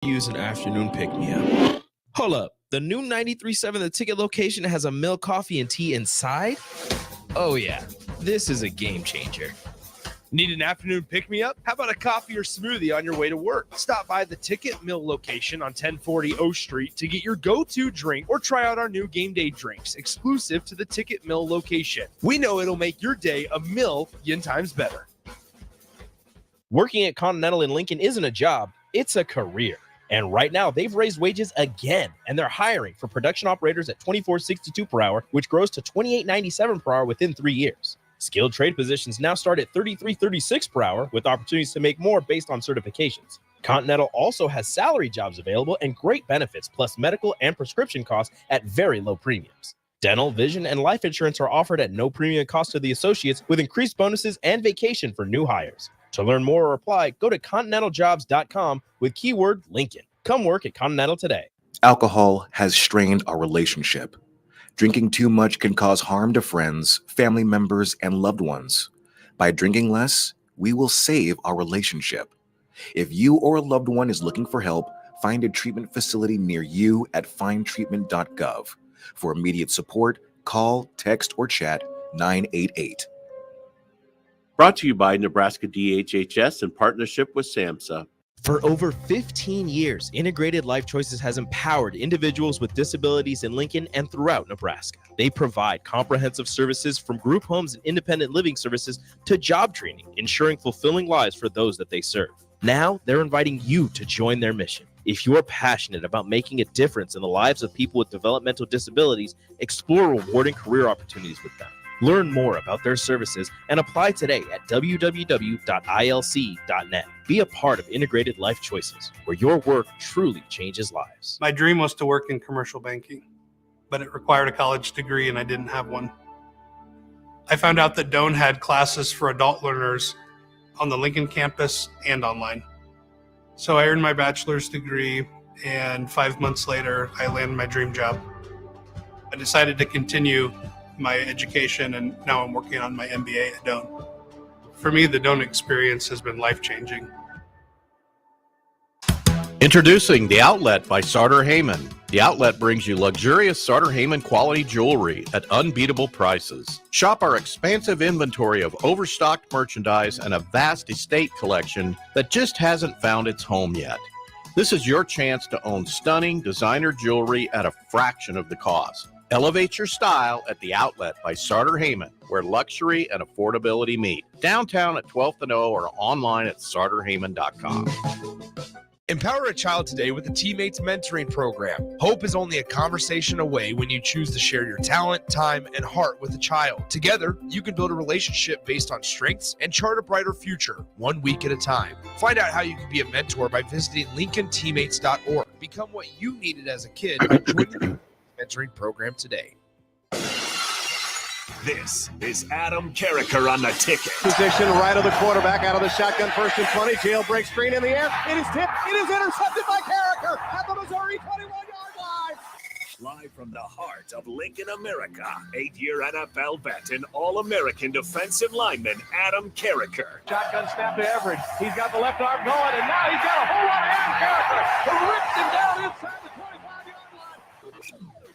Use an afternoon pick-me-up. Hold up. The new 93.7 The Ticket location has a milk, coffee, and tea inside? Oh yeah, this is a game changer. Need an afternoon pick-me-up? How about a coffee or smoothie on your way to work? Stop by the Ticket Mill location on 1040 O Street to get your go-to drink or try out our new game day drinks exclusive to the Ticket Mill location. We know it'll make your day a million times better. Working at Continental in Lincoln isn't a job, it's a career. And right now, they've raised wages again, and they're hiring for production operators at $24.62 per hour, which grows to $28.97 per hour within 3 years. Skilled trade positions now start at $33.36 per hour, with opportunities to make more based on certifications. Continental also has salary jobs available and great benefits, plus medical and prescription costs at very low premiums. Dental, vision, and life insurance are offered at no premium cost to the associates, with increased bonuses and vacation for new hires. To learn more or apply, go to continentaljobs.com with keyword Lincoln. Come work at Continental today. Alcohol has strained our relationship. Drinking too much can cause harm to friends, family members, and loved ones. By drinking less, we will save our relationship. If you or a loved one is looking for help, find a treatment facility near you at findtreatment.gov. For immediate support, call, text, or chat 988. Brought to you by Nebraska DHHS in partnership with SAMHSA. For over 15 years, Integrated Life Choices has empowered individuals with disabilities in Lincoln and throughout Nebraska. They provide comprehensive services from group homes and independent living services to job training, ensuring fulfilling lives for those that they serve. Now, they're inviting you to join their mission. If you're passionate about making a difference in the lives of people with developmental disabilities, explore rewarding career opportunities with them. Learn more about their services and apply today at www.ilc.net. Be a part of Integrated Life Choices, where your work truly changes lives. My dream was to work in commercial banking, but it required a college degree and I didn't have one. I found out that Doane had classes for adult learners on the Lincoln campus and online. So I earned my bachelor's degree, and 5 months later, I landed my dream job. I decided to continue my education, and now I'm working on my MBA at Doane. For me, the Doane experience has been life-changing. Introducing The Outlet by Sartor Heyman. The Outlet brings you luxurious Sartor Heyman quality jewelry at unbeatable prices. Shop our expansive inventory of overstocked merchandise and a vast estate collection that just hasn't found its home yet. This is your chance to own stunning designer jewelry at a fraction of the cost. Elevate your style at The Outlet by Sartor Heyman, where luxury and affordability meet. Downtown at 12th and O or online at sartorheyman.com. Empower a child today with the Teammates Mentoring Program. Hope is only a conversation away when you choose to share your talent, time, and heart with a child. Together, you can build a relationship based on strengths and chart a brighter future, 1 week at a time. Find out how you can be a mentor by visiting lincolnteammates.org. Become what you needed as a kid by joining the Mentoring Program today. This is Adam Carriker on the ticket. Position right of the quarterback, out of the shotgun, 1st and 20. Jailbreak screen in the air. It is tipped. It is intercepted by Carriker at the Missouri 21-yard line. Live from the heart of Lincoln, America, 8-year NFL vet and All-American defensive lineman Adam Carriker. Shotgun snap to Everett. He's got the left arm going, and now he's got a whole lot of Adam Carriker who ripped him down inside the 25-yard line.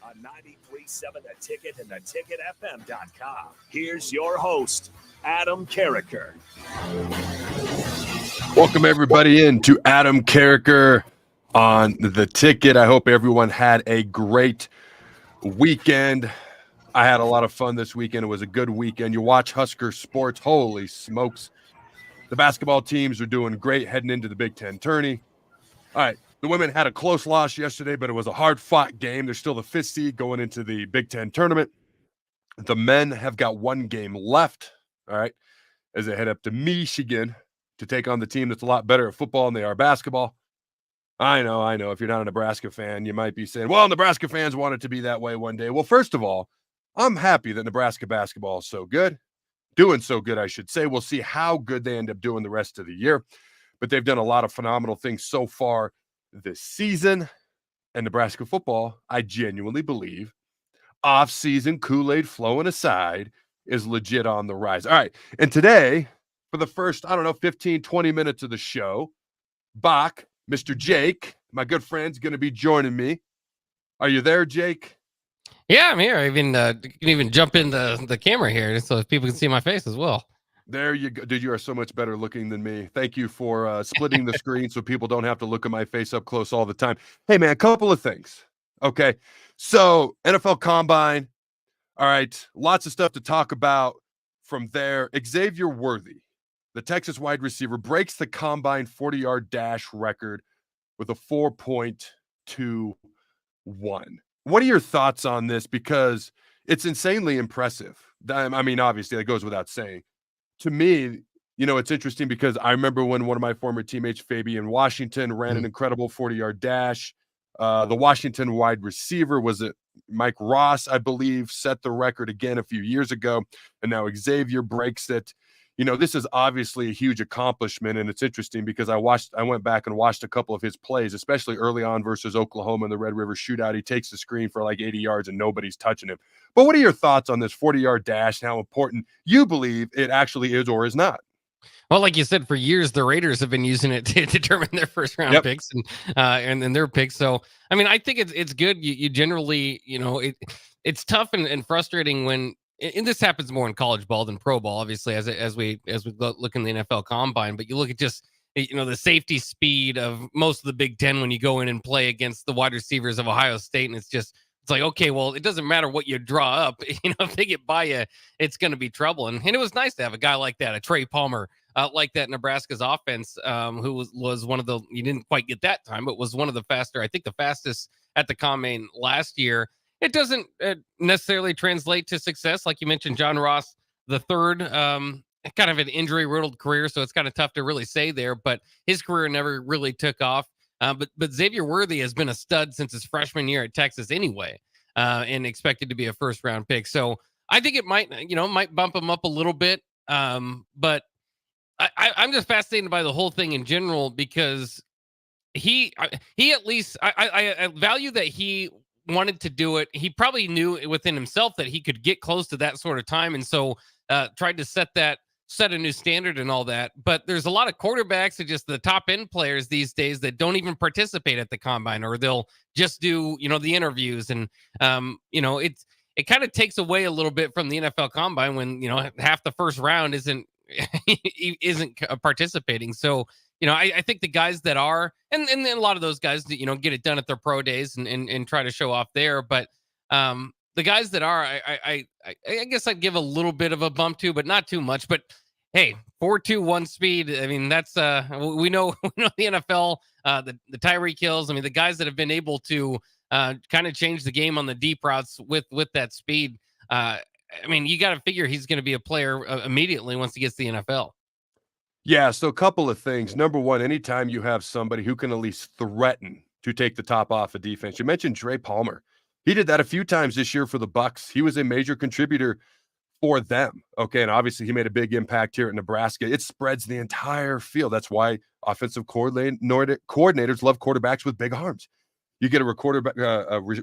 On 93.7 The Ticket and theticketfm.com. Here's your host, Adam Carriker. Welcome everybody in to Adam Carriker on The Ticket. I hope everyone had a great weekend. I had a lot of fun this weekend. It was a good weekend. You watch Husker sports. Holy smokes. The basketball teams are doing great heading into the Big Ten tourney. All right. The women had a close loss yesterday, but it was a hard-fought game. They're still the 5th seed going into the Big Ten tournament. The men have got 1 game left, all right, as they head up to Michigan to take on the team that's a lot better at football than they are basketball. I know. If you're not a Nebraska fan, you might be saying, well, Nebraska fans want it to be that way one day. Well, first of all, I'm happy that Nebraska basketball is so good. Doing so good, I should say. We'll see how good they end up doing the rest of the year. But they've done a lot of phenomenal things so far this season. And Nebraska football, I genuinely believe, off-season Kool-Aid flowing aside, is legit on the rise. All right, and today, for the first, 15, 20 minutes of the show, Bach, Mr. Jake, my good friend's going to be joining me. Are you there, Jake? Yeah, I'm here. I even you can even jump in the camera here so people can see my face as well. There you go. Dude, you are so much better looking than me. Thank you for splitting the screen so people don't have to look at my face up close all the time. Hey, man, a couple of things. Okay. So, NFL Combine. All right. Lots of stuff to talk about from there. Xavier Worthy, the Texas wide receiver, breaks the Combine 40-yard dash record with a 4.21. What are your thoughts on this? Because it's insanely impressive. I mean, obviously, that goes without saying. To me, it's interesting because I remember when one of my former teammates, Fabian Washington, ran an incredible 40-yard dash. The Washington wide receiver, was it Mike Ross, I believe, set the record again a few years ago. And now Xavier breaks it. This is obviously a huge accomplishment, and it's interesting because I went back and watched a couple of his plays, especially early on versus Oklahoma in the Red River Shootout. He takes the screen for like 80 yards and nobody's touching him. But what are your thoughts on this 40-yard dash and how important you believe it actually is or is not? Well, like you said, for years the Raiders have been using it to determine their first round picks and their picks. So, I mean, I think it's good. You generally, it's tough and frustrating when. And this happens more in college ball than pro ball, obviously, as we look in the NFL Combine. But you look at just the safety speed of most of the Big Ten when you go in and play against the wide receivers of Ohio State, and it's like, okay, well, it doesn't matter what you draw up. If they get by you, it's going to be trouble. And it was nice to have a guy like that, a Trey Palmer, like that Nebraska's offense, who was one of the, you didn't quite get that time, but was one of the faster, I think the fastest at the Combine last year. It doesn't necessarily translate to success. Like you mentioned, John Ross, the third, kind of an injury-riddled career, so it's kind of tough to really say there, but his career never really took off. But Xavier Worthy has been a stud since his freshman year at Texas anyway, and expected to be a first-round pick. So I think it might bump him up a little bit. But I'm just fascinated by the whole thing in general because he at least, I value that he wanted to do it. He probably knew within himself that he could get close to that sort of time, and so tried to set a new standard and all that. But there's a lot of quarterbacks and just the top end players these days that don't even participate at the Combine, or they'll just do the interviews, and it kind of takes away a little bit from the NFL Combine when half the first round isn't participating. So I think the guys that are, and a lot of those guys that, get it done at their pro days and try to show off there. But the guys that are, I guess I'd give a little bit of a bump to, but not too much. But hey, 4.21 speed. I mean, that's we know the NFL, the Tyreek Hills. I mean, the guys that have been able to kind of change the game on the deep routes with that speed. I mean, you got to figure he's going to be a player immediately once he gets to the NFL. Yeah, so a couple of things. Number one, anytime you have somebody who can at least threaten to take the top off a defense. You mentioned Trey Palmer. He did that a few times this year for the Bucs. He was a major contributor for them. Okay, and obviously he made a big impact here at Nebraska. It spreads the entire field. That's why offensive coordinators love quarterbacks with big arms. You get a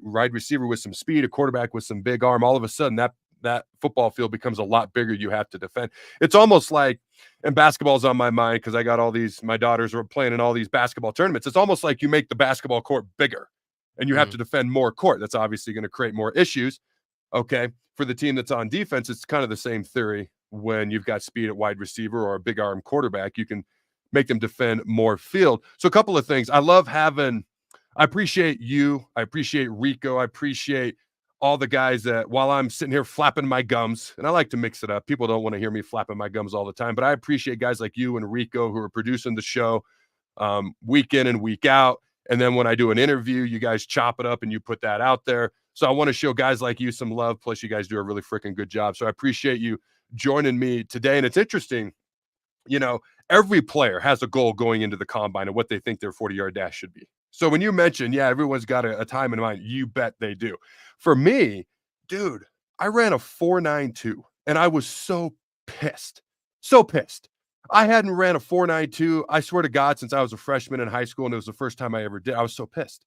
wide receiver with some speed, a quarterback with some big arm. All of a sudden, that football field becomes a lot bigger. You have to defend. It's almost like, and basketball's on my mind because I got my daughters are playing in all these basketball tournaments. It's almost like you make the basketball court bigger and you have to defend more court. That's obviously going to create more issues. Okay. For the team that's on defense, it's kind of the same theory. When you've got speed at wide receiver or a big arm quarterback, you can make them defend more field. So a couple of things. I appreciate you. I appreciate Rico. I appreciate all the guys that while I'm sitting here flapping my gums, and I like to mix it up. People don't want to hear me flapping my gums all the time, but I appreciate guys like you and Rico who are producing the show week in and week out. And then when I do an interview, you guys chop it up and you put that out there. So I want to show guys like you some love. Plus you guys do a really freaking good job. So I appreciate you joining me today. And it's interesting, every player has a goal going into the Combine and what they think their 40-yard dash should be. So when you mention, everyone's got a time in mind, you bet they do. For me, dude, I ran a 4.92 and I was so pissed. So pissed. I hadn't ran a 4.92, I swear to God, since I was a freshman in high school, and it was the first time I ever did. I was so pissed.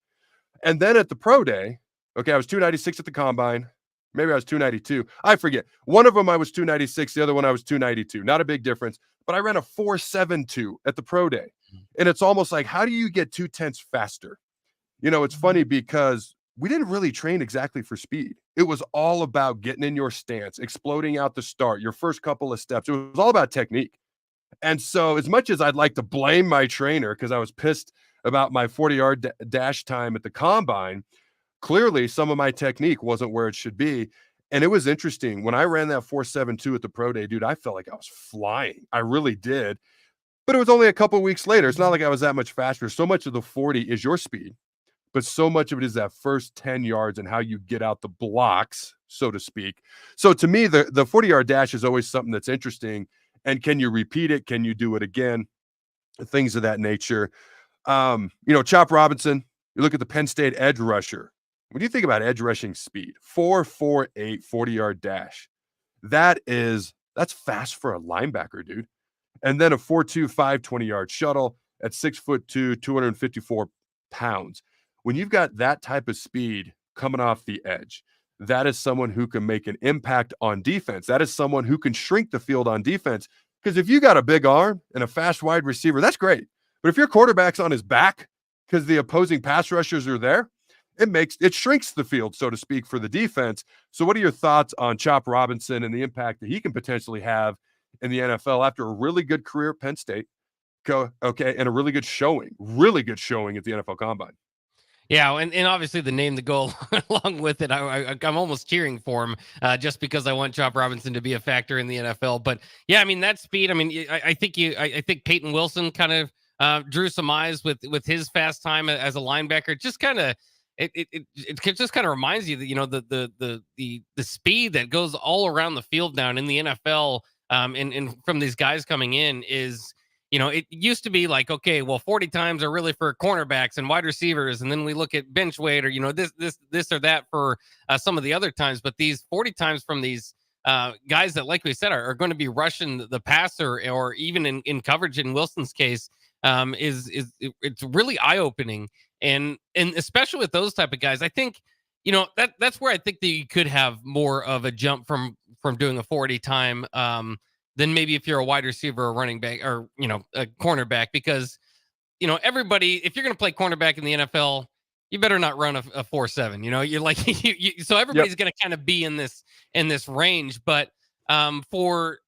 And then at the pro day, okay, I was 296 at the Combine. Maybe I was 292. I forget. One of them I was 296. The other one I was 292. Not a big difference. But I ran a 4.72 at the pro day. And it's almost like, how do you get 0.2 faster? It's funny because we didn't really train exactly for speed. It was all about getting in your stance, exploding out the start, your first couple of steps. It was all about technique. And so as much as I'd like to blame my trainer because I was pissed about my 40-yard dash time at the combine, clearly some of my technique wasn't where it should be. And it was interesting. When I ran that 4.72 at the pro day, dude, I felt like I was flying. I really did. But it was only a couple weeks later. It's not like I was that much faster. So much of the 40 is your speed, but so much of it is that first 10 yards and how you get out the blocks, so to speak. So to me, the 40-yard dash is always something that's interesting. And can you repeat it? Can you do it again? Things of that nature. Chop Robinson, you look at the Penn State edge rusher. When you think about edge rushing speed, 4.48 40-yard dash, that's fast for a linebacker, dude. And then a 4.25 20-yard shuttle at 6'2", 254 pounds. When you've got that type of speed coming off the edge, that is someone who can make an impact on defense. That is someone who can shrink the field on defense. Because if you got a big arm and a fast wide receiver, that's great. But if your quarterback's on his back because the opposing pass rushers are there, it shrinks the field, so to speak, for the defense. So what are your thoughts on Chop Robinson and the impact that he can potentially have in the NFL after a really good career at Penn State? And a really good showing at the NFL Combine. Yeah, and obviously the name to go along with it, I'm almost cheering for him just because I want Chop Robinson to be a factor in the NFL. But yeah, I mean that speed. I mean, I think Peyton Wilson kind of drew some eyes with his fast time as a linebacker. Just kind of it just kind of reminds you that the speed that goes all around the field now in the NFL and from these guys coming in is. It used to be like, okay, well, 40 times are really for cornerbacks and wide receivers. And then we look at bench weight or, this or that for some of the other times. But these 40 times from these guys that, like we said, are going to be rushing the passer or even in coverage in Wilson's case it's really eye opening. And especially with those type of guys, I think, that's where I think that you could have more of a jump from doing a 40 time than maybe if you're a wide receiver or running back or, a cornerback, because, everybody, if you're going to play cornerback in the NFL, you better not run a 4.7, you're like, so everybody's going to kind of be in this range. But for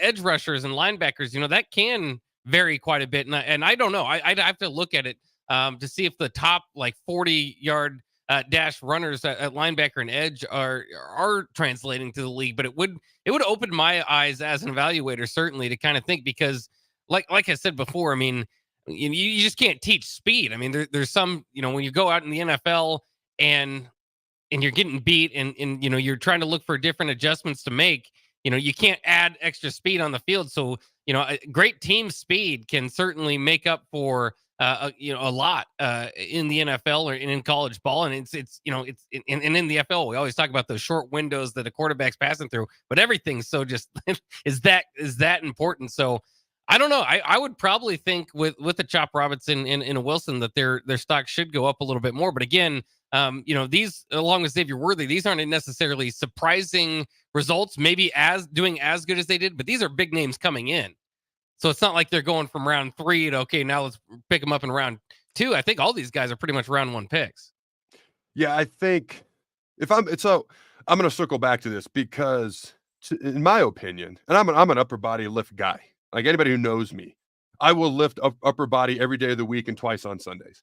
edge rushers and linebackers, that can vary quite a bit. And I don't know, I'd have to look at it to see if the top like 40-yard dash runners at linebacker and edge are translating to the league. But it would open my eyes as an evaluator, certainly, to kind of think, because like I said before, I mean, you just can't teach speed. I mean, there's some, when you go out in the NFL and you're getting beat and you're trying to look for different adjustments to make, you can't add extra speed on the field. So, a great team speed can certainly make up for a lot in the NFL or in college ball. And it's in the FL, we always talk about those short windows that a quarterback's passing through, but everything's so just is that important. So I don't know. I would probably think with the Chop Robinson and a Wilson that their stock should go up a little bit more. But again, these, along with Xavier Worthy, these aren't necessarily surprising results, maybe doing as good as they did, but these are big names coming in. So it's not like they're going from round 3 to, okay, now let's pick them up in round 2. I think all these guys are pretty much round 1 picks. Yeah, I think I'm going to circle back to this because in my opinion, and I'm an upper body lift guy, like anybody who knows me, I will lift upper body every day of the week and twice on Sundays.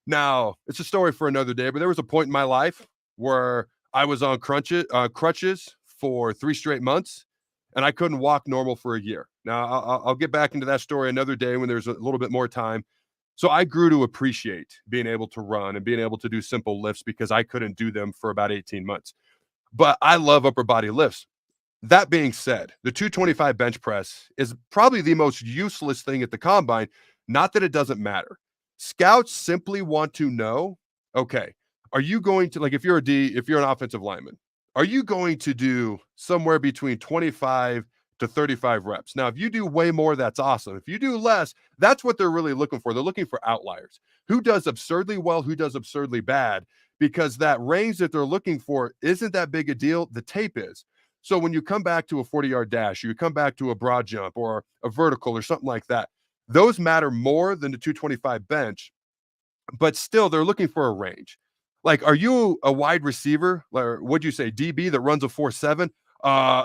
Now, it's a story for another day, but there was a point in my life where I was on crutches for 3 straight months, and I couldn't walk normal for a year. Now, I'll get back into that story another day when there's a little bit more time. So I grew to appreciate being able to run and being able to do simple lifts because I couldn't do them for about 18 months. But I love upper body lifts. That being said, the 225 bench press is probably the most useless thing at the combine. Not that it doesn't matter. Scouts simply want to know, okay, are you going to, like, if you're an offensive lineman, are you going to do somewhere between 25 to 35 reps? Now, if you do way more, that's awesome. If you do less, that's what they're really looking for. They're looking for outliers. Who does absurdly well, who does absurdly bad, because that range that they're looking for isn't that big a deal. The tape is. So when you come back to a 40-yard dash, you come back to a broad jump or a vertical or something like that, those matter more than the 225 bench but still they're looking for a range. Like, are you a wide receiver? Or what'd you say, DB that runs a 4.7?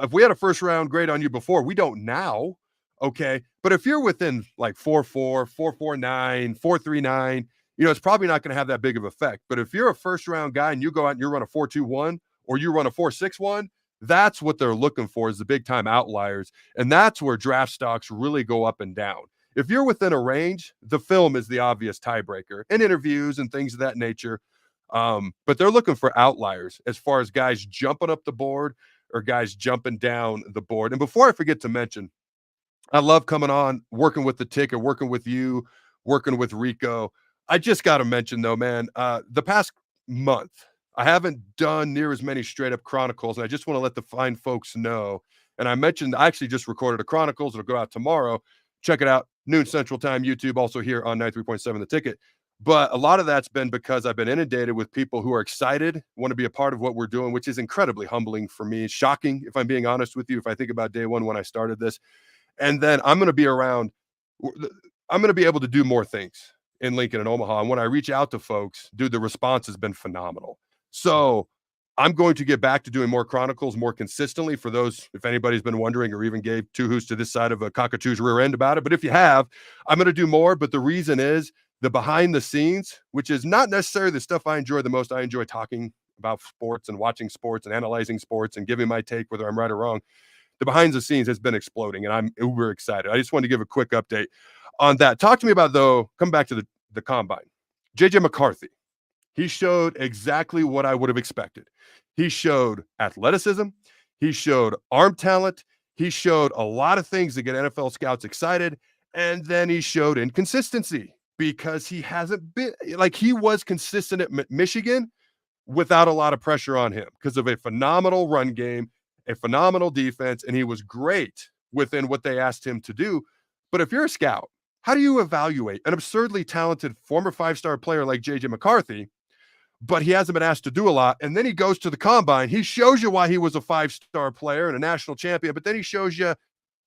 If we had a first round grade on you before, we don't now. Okay. But if you're within like 4.4, 4.49, 4.39, it's probably not going to have that big of effect. But if you're a first round guy and you go out and you run a 4.21 or you run a 4.61, that's what they're looking for, is the big time outliers. And that's where draft stocks really go up and down. If you're within a range, the film is the obvious tiebreaker in interviews and things of that nature. But they're looking for outliers as far as guys jumping up the board or guys jumping down the board. And before I forget to mention, I love coming on, working with the ticker, working with you, working with Rico. I just got to mention, though, man, the past month, I haven't done near as many straight up chronicles. And I just want to let the fine folks know. And I mentioned, I actually just recorded a chronicles. It'll go out tomorrow. Check it out. Noon Central Time, YouTube, also here on 93.7 The Ticket. But a lot of that's been because I've been inundated with people who are excited, want to be a part of what we're doing, which is incredibly humbling for me. Shocking, if I'm being honest with you, if I think about day one when I started this. And then I'm going to be around. I'm going to be able to do more things in Lincoln and Omaha. And when I reach out to folks, dude, the response has been phenomenal. So I'm going to get back to doing more chronicles more consistently for those, if anybody's been wondering or even gave two hoots to this side of a cockatoo's rear end about it. But if you have, I'm going to do more. But the reason is the behind the scenes, which is not necessarily the stuff I enjoy the most. I enjoy talking about sports and watching sports and analyzing sports and giving my take, whether I'm right or wrong. The behind the scenes has been exploding, and I'm uber excited. I just wanted to give a quick update on that. Talk to me about, though, come back to the combine. JJ McCarthy. He showed exactly what I would have expected. He showed athleticism. He showed arm talent. He showed a lot of things that get NFL scouts excited. And then he showed inconsistency because he hasn't been like he was consistent at Michigan without a lot of pressure on him because of a phenomenal run game, a phenomenal defense, and he was great within what they asked him to do. But if you're a scout, how do you evaluate an absurdly talented former 5-star player like JJ McCarthy, but he hasn't been asked to do a lot? And then he goes to the combine. He shows you why he was a 5-star player and a national champion, but then he shows you,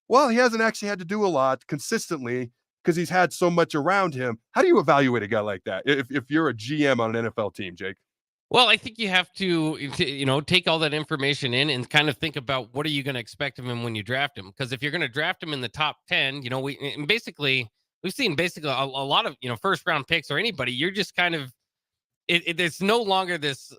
well, he hasn't actually had to do a lot consistently because he's had so much around him. How do you evaluate a guy like that if you're a GM on an NFL team, Jake? Well, I think you have to, take all that information in and kind of think about what are you going to expect of him when you draft him? Because if you're going to draft him in the top 10, we've seen basically a lot of, first round picks or anybody, you're just kind of, it's no longer this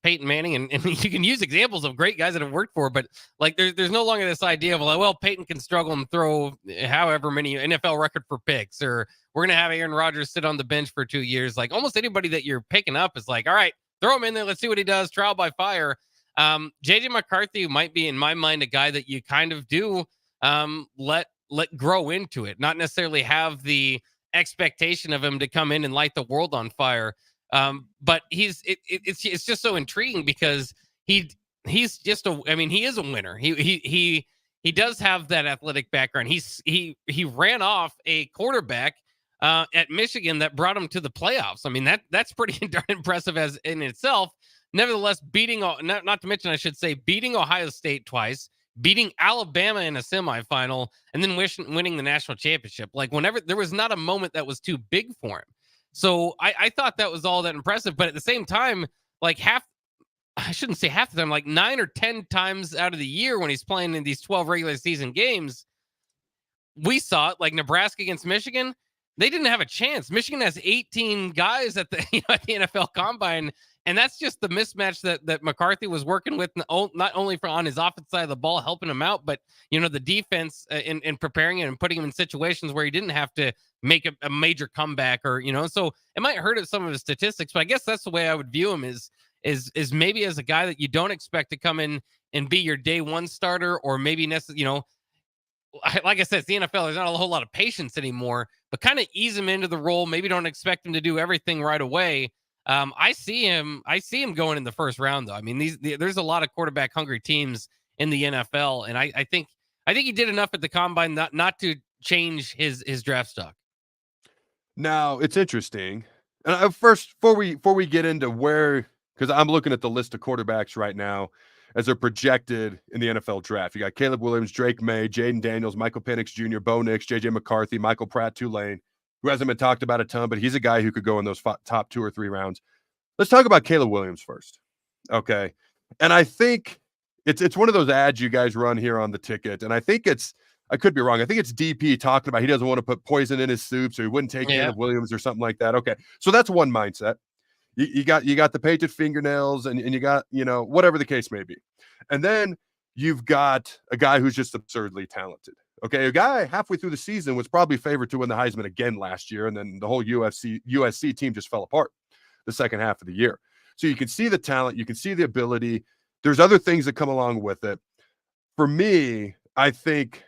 Peyton Manning, and you can use examples of great guys that have worked for, but like there's no longer this idea of like, well, Peyton can struggle and throw however many NFL record for picks, or we're going to have Aaron Rodgers sit on the bench for 2 years. Like almost anybody that you're picking up is like, all right, throw him in there. Let's see what he does. Trial by fire. JJ McCarthy might be, in my mind, a guy that you kind of do let grow into it, not necessarily have the expectation of him to come in and light the world on fire. But it's just so intriguing because he's just he is a winner. He does have that athletic background. He ran off a quarterback at Michigan that brought him to the playoffs. I mean, that's pretty darn impressive as in itself. Nevertheless, not to mention, I should say, beating Ohio State twice, beating Alabama in a semifinal, and then winning the national championship. Like whenever there was not a moment that was too big for him. So I thought that was all that impressive. But at the same time, like I shouldn't say half the time, like 9 or 10 times out of the year when he's playing in these 12 regular season games, we saw it like Nebraska against Michigan. They didn't have a chance. Michigan has 18 guys at the at the NFL Combine, and that's just the mismatch that McCarthy was working with, not only on his offensive side of the ball, helping him out, but the defense in preparing him and putting him in situations where he didn't have to make a major comeback or so it might hurt some of his statistics. But I guess that's the way I would view him is maybe as a guy that you don't expect to come in and be your day one starter, or maybe like I said, it's the NFL. There's not a whole lot of patience anymore, but kind of ease him into the role. Maybe don't expect him to do everything right away. I see him going in the first round, though. I mean, there's a lot of quarterback hungry teams in the NFL, and I think he did enough at the combine not to change his draft stock. Now it's interesting. And first, before we get into because I'm looking at the list of quarterbacks right now as they're projected in the NFL draft. You got Caleb Williams, Drake May, Jaden Daniels, Michael Penix Jr., Bo Nix, JJ McCarthy, Michael Pratt, Tulane, who hasn't been talked about a ton, but he's a guy who could go in those top 2 or 3 rounds. Let's talk about Caleb Williams first. Okay. And I think it's one of those ads you guys run here on the ticket. And I think I could be wrong. I think it's DP talking about he doesn't want to put poison in his soup, so he wouldn't take Caleb Williams or something like that. Okay. So that's one mindset. You got the painted fingernails and you got, whatever the case may be. And then you've got a guy who's just absurdly talented. Okay. A guy halfway through the season was probably favored to win the Heisman again last year. And then the whole USC team just fell apart the second half of the year. So you can see the talent, you can see the ability. There's other things that come along with it. For me, I think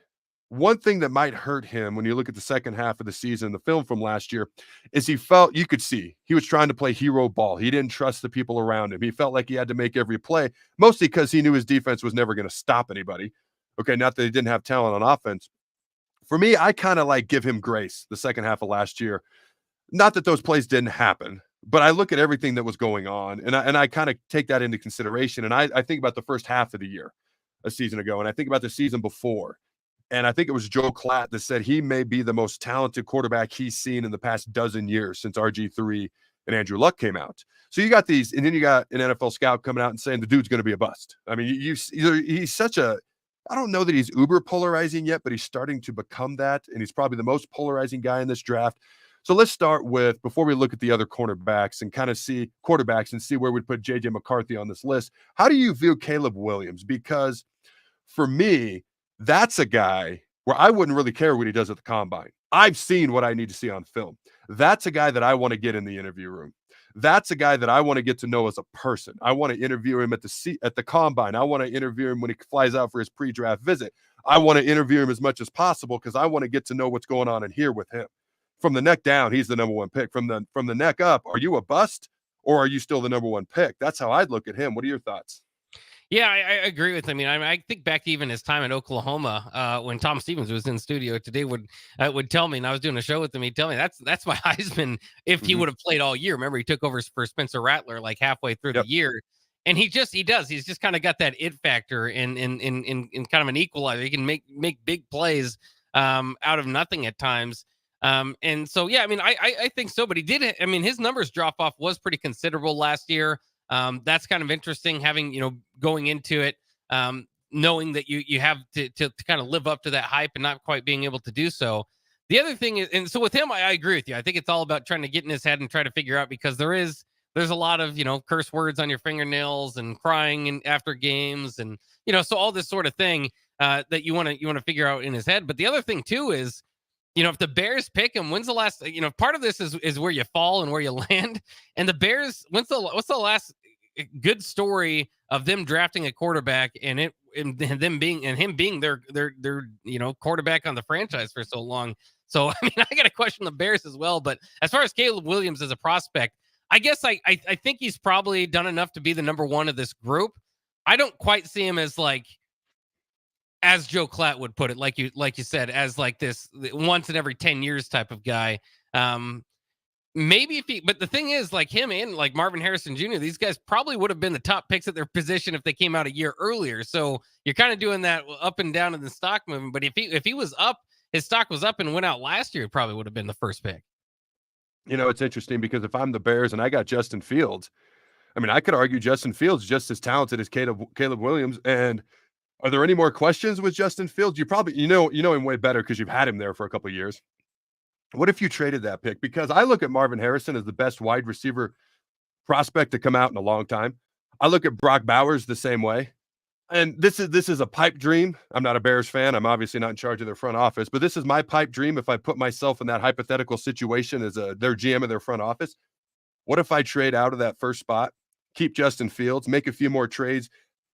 one thing that might hurt him when you look at the second half of the season, the film from last year, is you could see he was trying to play hero ball. He didn't trust the people around him. He felt like he had to make every play, mostly because he knew his defense was never going to stop anybody. Okay, not that he didn't have talent on offense. For me, I kind of give him grace the second half of last year. Not that those plays didn't happen, but I look at everything that was going on, and I kind of take that into consideration. And I think about the first half of the year a season ago, and I think about the season before. And I think it was Joe Klatt that said he may be the most talented quarterback he's seen in the past dozen years since RG3 and Andrew Luck came out. So you got these, and then you got an NFL scout coming out and saying the dude's going to be a bust. I mean, he's such a, I don't know that he's uber polarizing yet, but he's starting to become that. And he's probably the most polarizing guy in this draft. So let's start with, before we look at the other cornerbacks and kind of see quarterbacks and see where we'd put JJ McCarthy on this list. How do you view Caleb Williams? Because for me, that's a guy where I wouldn't really care what he does at the combine. I've seen what I need to see on film. That's a guy that I want to get in the interview room. That's a guy that I want to get to know as a person. I want to interview him at the combine. I want to interview him when he flies out for his pre-draft visit. I want to interview him as much as possible because I want to get to know what's going on in here with him. From the neck down, he's the number one pick. From the neck up, are you a bust or are you still the number one pick? That's how I'd look at him. What are your thoughts? Yeah, I agree with. I think back to even his time in Oklahoma when Tom Stevens was in studio today would tell me, and I was doing a show with him. He'd tell me that's my Heisman if he would have played all year. Remember, he took over for Spencer Rattler like halfway through the year, and he does. He's just kind of got that it factor in kind of an equalizer. He can make big plays out of nothing at times. And so, yeah, I think so, but he did. His numbers drop off was pretty considerable last year. That's kind of interesting having, going into it, knowing that you have to kind of live up to that hype and not quite being able to do so. The other thing is, and so with him, I agree with you. I think it's all about trying to get in his head and try to figure out, because there's a lot of, curse words on your fingernails and crying after games. And, so all this sort of thing, that you want to figure out in his head. But the other thing too is, if the Bears pick him, when's the last, part of this is where you fall and where you land. And the Bears, what's the last good story of them drafting a quarterback and him being their quarterback on the franchise for so long. So, I got to question the Bears as well. But as far as Caleb Williams as a prospect, I guess I think he's probably done enough to be the number one of this group. I don't quite see him as as Joe Klatt would put it, like you said, as this once in every 10 years type of guy. Maybe but the thing is, him and Marvin Harrison Jr., these guys probably would have been the top picks at their position if they came out a year earlier. So you're kind of doing that up and down in the stock movement. But if he was up, his stock was up and went out last year, it probably would have been the first pick. It's interesting because if I'm the Bears and I got Justin Fields, I could argue Justin Fields just as talented as Caleb Williams. And are there any more questions with Justin Fields? You probably, you know him way better because you've had him there for a couple of years. What if you traded that pick? Because I look at Marvin Harrison as the best wide receiver prospect to come out in a long time. I look at Brock Bowers the same way. And this is a pipe dream. I'm not a Bears fan. I'm obviously not in charge of their front office, but this is my pipe dream. If I put myself in that hypothetical situation as their GM of their front office, what if I trade out of that first spot, keep Justin Fields, make a few more trades?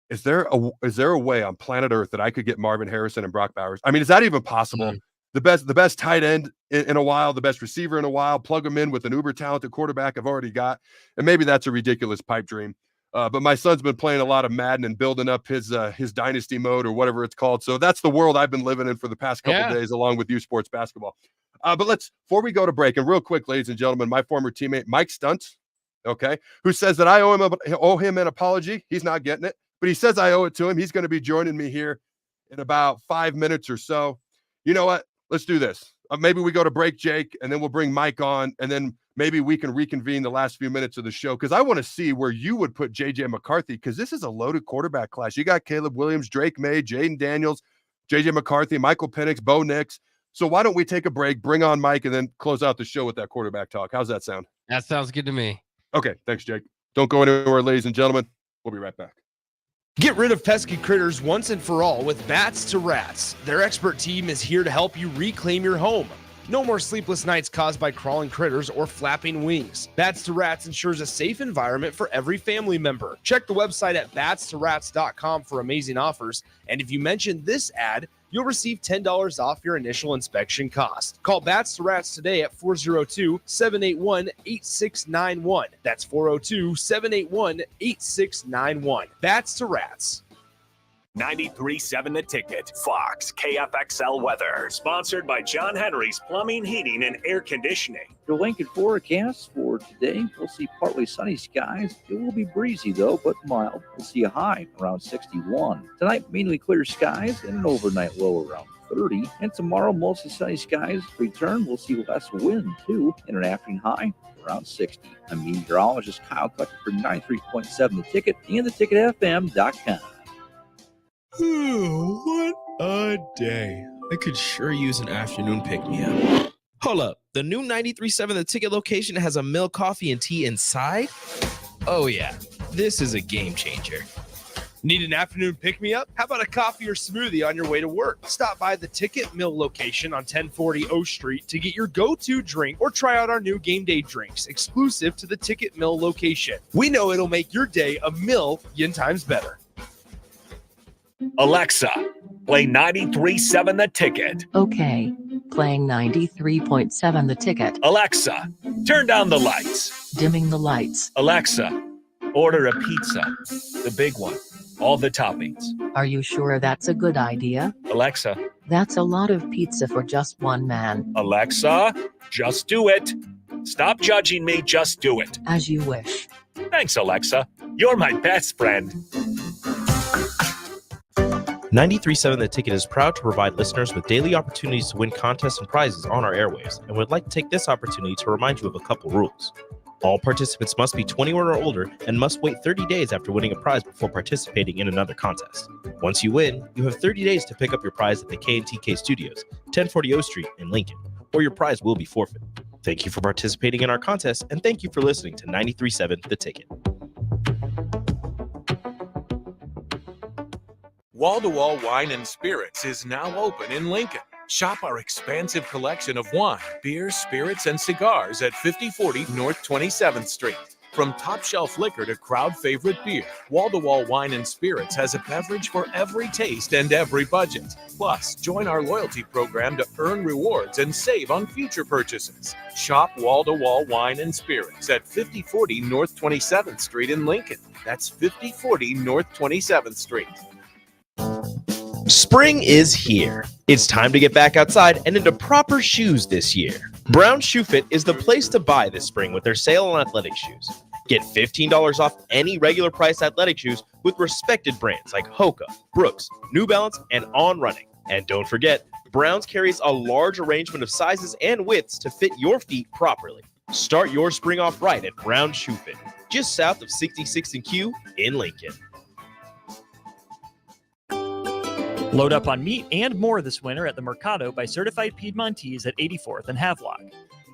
Is there a way on planet Earth that I could get Marvin Harrison and Brock Bowers? Is that even possible? The best tight end in a while, the best receiver in a while, plug them in with an uber talented quarterback I've already got. And maybe that's a ridiculous pipe dream. But my son's been playing a lot of Madden and building up his dynasty mode or whatever it's called. So that's the world I've been living in for the past couple of days, along with U Sports Basketball. But before we go to break, and real quick, ladies and gentlemen, my former teammate, Mike Stuntz, who says that I owe him an apology. He's not getting it, but he says I owe it to him. He's going to be joining me here in about 5 minutes or so. You know what? Let's do this. maybe we go to break, Jake, and then we'll bring Mike on, and then maybe we can reconvene the last few minutes of the show, because I want to see where you would put J.J. McCarthy, because this is a loaded quarterback class. You got Caleb Williams, Drake May, Jaden Daniels, J.J. McCarthy, Michael Penix, Bo Nix. So why don't we take a break, bring on Mike, and then close out the show with that quarterback talk? How's that sound? That sounds good to me. Okay, thanks, Jake. Don't go anywhere, ladies and gentlemen. We'll be right back. Get rid of pesky critters once and for all with Bats to Rats. Their expert team is here to help you reclaim your home. No more sleepless nights caused by crawling critters or flapping wings. Bats to Rats ensures a safe environment for every family member. Check the website at batstoRats.com for amazing offers. And if you mention this ad, you'll receive $10 off your initial inspection cost. Call Bats to Rats today at 402-781-8691. That's 402-781-8691. Bats to Rats. 93.7 The Ticket, Fox, KFXL weather. Sponsored by John Henry's Plumbing, Heating, and Air Conditioning. Your Lincoln forecast for today, we'll see partly sunny skies. It will be breezy, though, but mild. We'll see a high around 61. Tonight, mainly clear skies and an overnight low around 30. And tomorrow, mostly sunny skies return. We'll see less wind, too, and an afternoon high around 60. I'm meteorologist Kyle Clucker for 93.7 The Ticket and theticketfm.com. What a day. I could sure use an afternoon pick-me-up. Hold up. The new 93.7 The Ticket location has a milk, coffee, and tea inside? Oh, yeah. This is a game changer. Need an afternoon pick-me-up? How about a coffee or smoothie on your way to work? Stop by the Ticket Mill location on 1040 O Street to get your go-to drink or try out our new game day drinks exclusive to the Ticket Mill location. We know it'll make your day a million times better. Alexa, play 93.7 The Ticket. Okay, playing 93.7 The Ticket. Alexa, turn down the lights. Dimming the lights. Alexa, order a pizza. The big one. All the toppings. Are you sure that's a good idea? Alexa. That's a lot of pizza for just one man. Alexa, just do it. Stop judging me, just do it. As you wish. Thanks, Alexa. You're my best friend. 93.7 The Ticket is proud to provide listeners with daily opportunities to win contests and prizes on our airwaves, and would like to take this opportunity to remind you of a couple rules. All participants must be 21 or older and must wait 30 days after winning a prize before participating in another contest. Once you win, you have 30 days to pick up your prize at the K&TK Studios, 1040 O Street in Lincoln, or your prize will be forfeited. Thank you for participating in our contest, and thank you for listening to 93.7 The Ticket. Wall-to-Wall Wine and Spirits is now open in Lincoln. Shop our expansive collection of wine, beer, spirits, and cigars at 5040 North 27th Street. From top-shelf liquor to crowd-favorite beer, Wall-to-Wall Wine and Spirits has a beverage for every taste and every budget. Plus, join our loyalty program to earn rewards and save on future purchases. Shop Wall-to-Wall Wine and Spirits at 5040 North 27th Street in Lincoln. That's 5040 North 27th Street. Spring is here. It's time to get back outside and into proper shoes this year. Brown Shoe Fit is the place to buy this spring with their sale on athletic shoes. Get $15 off any regular price athletic shoes with respected brands like Hoka, Brooks, New Balance, and On Running. And don't forget, Browns carries a large arrangement of sizes and widths to fit your feet properly. Start your spring off right at Brown Shoe Fit, just south of 66th and Q in Lincoln. Load up on meat and more this winter at the Mercado by Certified Piedmontese at 84th and Havelock.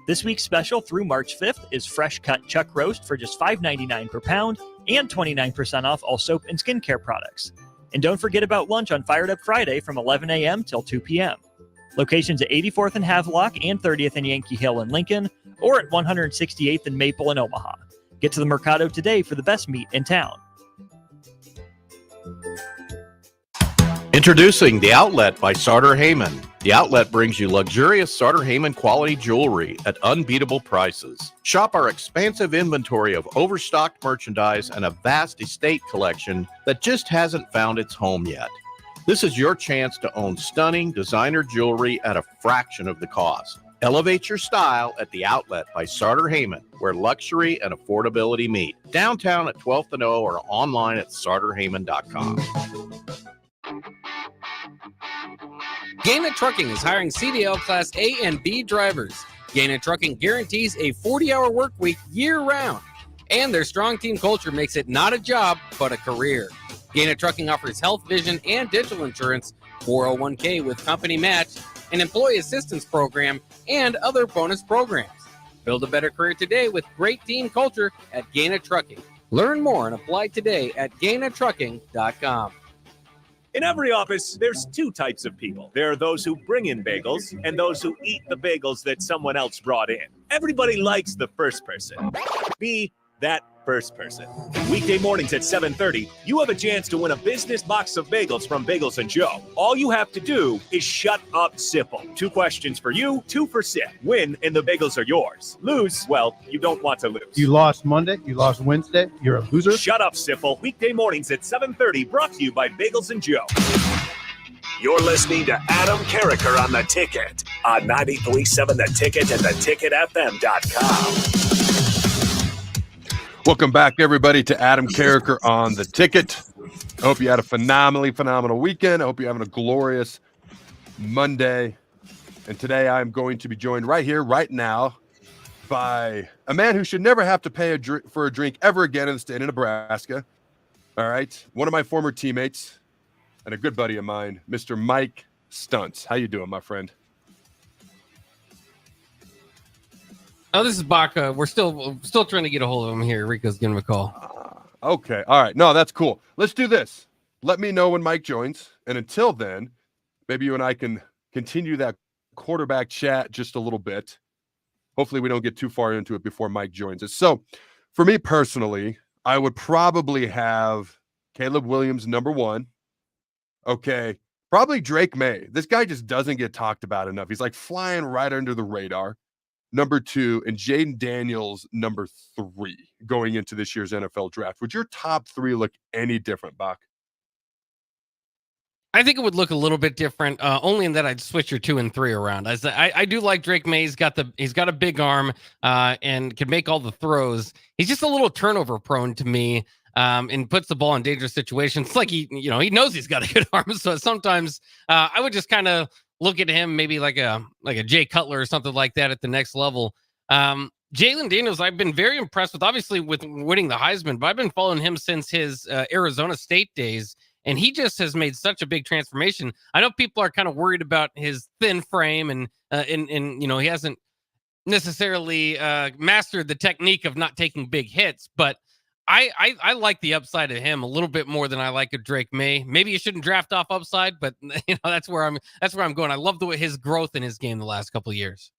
This week's special through March 5th is fresh cut chuck roast for just $5.99 per pound and 29% off all soap and skincare products. And don't forget about lunch on Fired Up Friday from 11 a.m. till 2 p.m. Locations at 84th and Havelock and 30th and Yankee Hill in Lincoln, or at 168th and Maple in Omaha. Get to the Mercado today for the best meat in town. Introducing The Outlet by Sartor Heyman. The Outlet brings you luxurious Sartor Heyman quality jewelry at unbeatable prices. Shop our expansive inventory of overstocked merchandise and a vast estate collection that just hasn't found its home yet. This is your chance to own stunning designer jewelry at a fraction of the cost. Elevate your style at The Outlet by Sartor Heyman, where luxury and affordability meet. Downtown at 12th and O or online at sartorheyman.com. Gaina Trucking is hiring CDL Class A and B drivers. Gaina Trucking guarantees a 40-hour work week year-round, and their strong team culture makes it not a job, but a career. Gaina Trucking offers health, vision, and dental insurance, 401k with company match, an employee assistance program, and other bonus programs. Build a better career today with great team culture at Gaina Trucking. Learn more and apply today at GainaTrucking.com. In every office, there's two types of people. There are those who bring in bagels and those who eat the bagels that someone else brought in. Everybody likes the first person. Be that first person. Weekday mornings at 7:30, you have a chance to win a business box of bagels from Bagels and Joe. All you have to do is shut up, Sipple. 2 questions for you, 2 for Sip. Win, and the bagels are yours. Lose, well, you don't want to lose. You lost Monday, you lost Wednesday, you're a loser. Shut up, Sipple. Weekday mornings at 7:30, brought to you by Bagels and Joe. You're listening to Adam Carriker on The Ticket on 93.7 The Ticket and theticketfm.com. Welcome back, everybody, to Adam Carriker on The Ticket. I hope you had a phenomenal weekend. I hope you're having a glorious Monday. And today I'm going to be joined right here, right now, by a man who should never have to pay for a drink ever again in the state of Nebraska. All right. One of my former teammates and a good buddy of mine, Mr. Mike Stuntz. How you doing, my friend? Oh, this is Baca. We're still trying to get a hold of him here. Rico's giving him a call. Okay. All right. No, that's cool. Let's do this. Let me know when Mike joins. And until then, maybe you and I can continue that quarterback chat just a little bit. Hopefully we don't get too far into it before Mike joins us. So for me personally, I would probably have Caleb Williams, number 1. Okay. Probably Drake May. This guy just doesn't get talked about enough. He's like flying right under the radar. Number 2, and Jaden Daniels, number 3, going into this year's NFL draft. Would your top 3 look any different, Bach? I think it would look a little bit different, only in that I'd switch your 2 and 3 around. I do like Drake May. He's got a big arm and can make all the throws. He's just a little turnover prone to me, and puts the ball in dangerous situations. It's like he knows he's got a good arm, so sometimes I would just kind of look at him maybe like a Jay Cutler or something like that at the next level. Jalen Daniels, I've been very impressed with, obviously with winning the Heisman, but I've been following him since his Arizona State days, and he just has made such a big transformation. I know people are kind of worried about his thin frame and he hasn't necessarily mastered the technique of not taking big hits, but I like the upside of him a little bit more than I like a Drake May. Maybe you shouldn't draft off upside, but that's where I'm going. I love his growth in his game the last couple of years.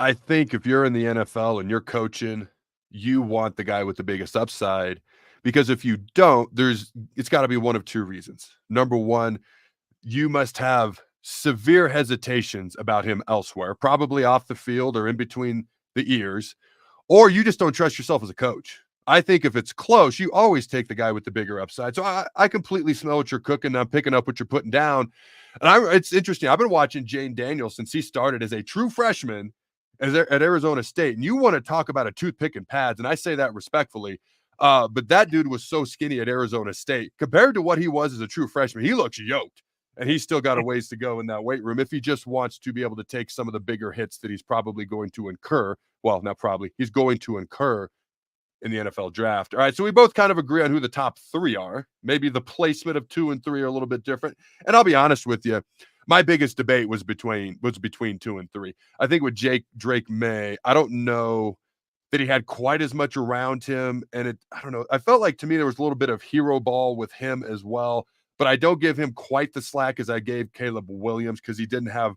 I think if you're in the NFL and you're coaching, you want the guy with the biggest upside, because if you don't, it's got to be one of 2 reasons. Number 1, you must have severe hesitations about him elsewhere, probably off the field or in between the ears, or you just don't trust yourself as a coach. I think if it's close, you always take the guy with the bigger upside. So I completely smell what you're cooking. I'm picking up what you're putting down. And it's interesting. I've been watching Jane Daniels since he started as a true freshman at Arizona State. And you want to talk about a toothpick and pads, and I say that respectfully. But that dude was so skinny at Arizona State. Compared to what he was as a true freshman, he looks yoked. And he's still got a ways to go in that weight room if he just wants to be able to take some of the bigger hits that he's probably going to incur. Well, not probably. He's going to incur in the NFL draft. All right, so we both kind of agree on who the top 3 are. Maybe the placement of 2 and 3 are a little bit different. And I'll be honest with you, my biggest debate was between 2 and 3. I think with Drake May, I don't know that he had quite as much around him. And I don't know. I felt like to me there was a little bit of hero ball with him as well. But I don't give him quite the slack as I gave Caleb Williams, because he didn't have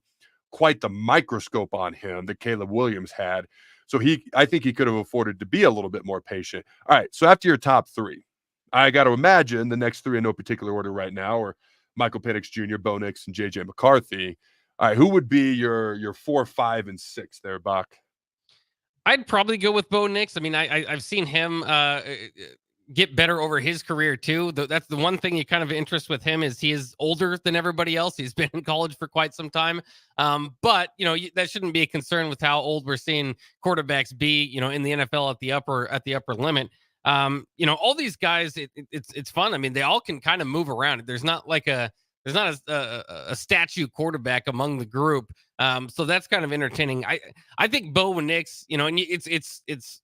quite the microscope on him that Caleb Williams had. So I think he could have afforded to be a little bit more patient. All right, so after your top 3, I got to imagine the next 3 in no particular order right now are Michael Penix Jr., Bo Nix, and J.J. McCarthy. All right, who would be your 4, 5, and 6 there, Bach? I'd probably go with Bo Nix. I mean, I've seen him get better over his career too. That's the one thing you kind of interest with him is he is older than everybody else. He's been in college for quite some time. But that shouldn't be a concern with how old we're seeing quarterbacks be, in the NFL at the upper limit. All these guys, it's fun. I mean, they all can kind of move around. There's not like a a statue quarterback among the group. So that's kind of entertaining. I think Bo Nix, and it's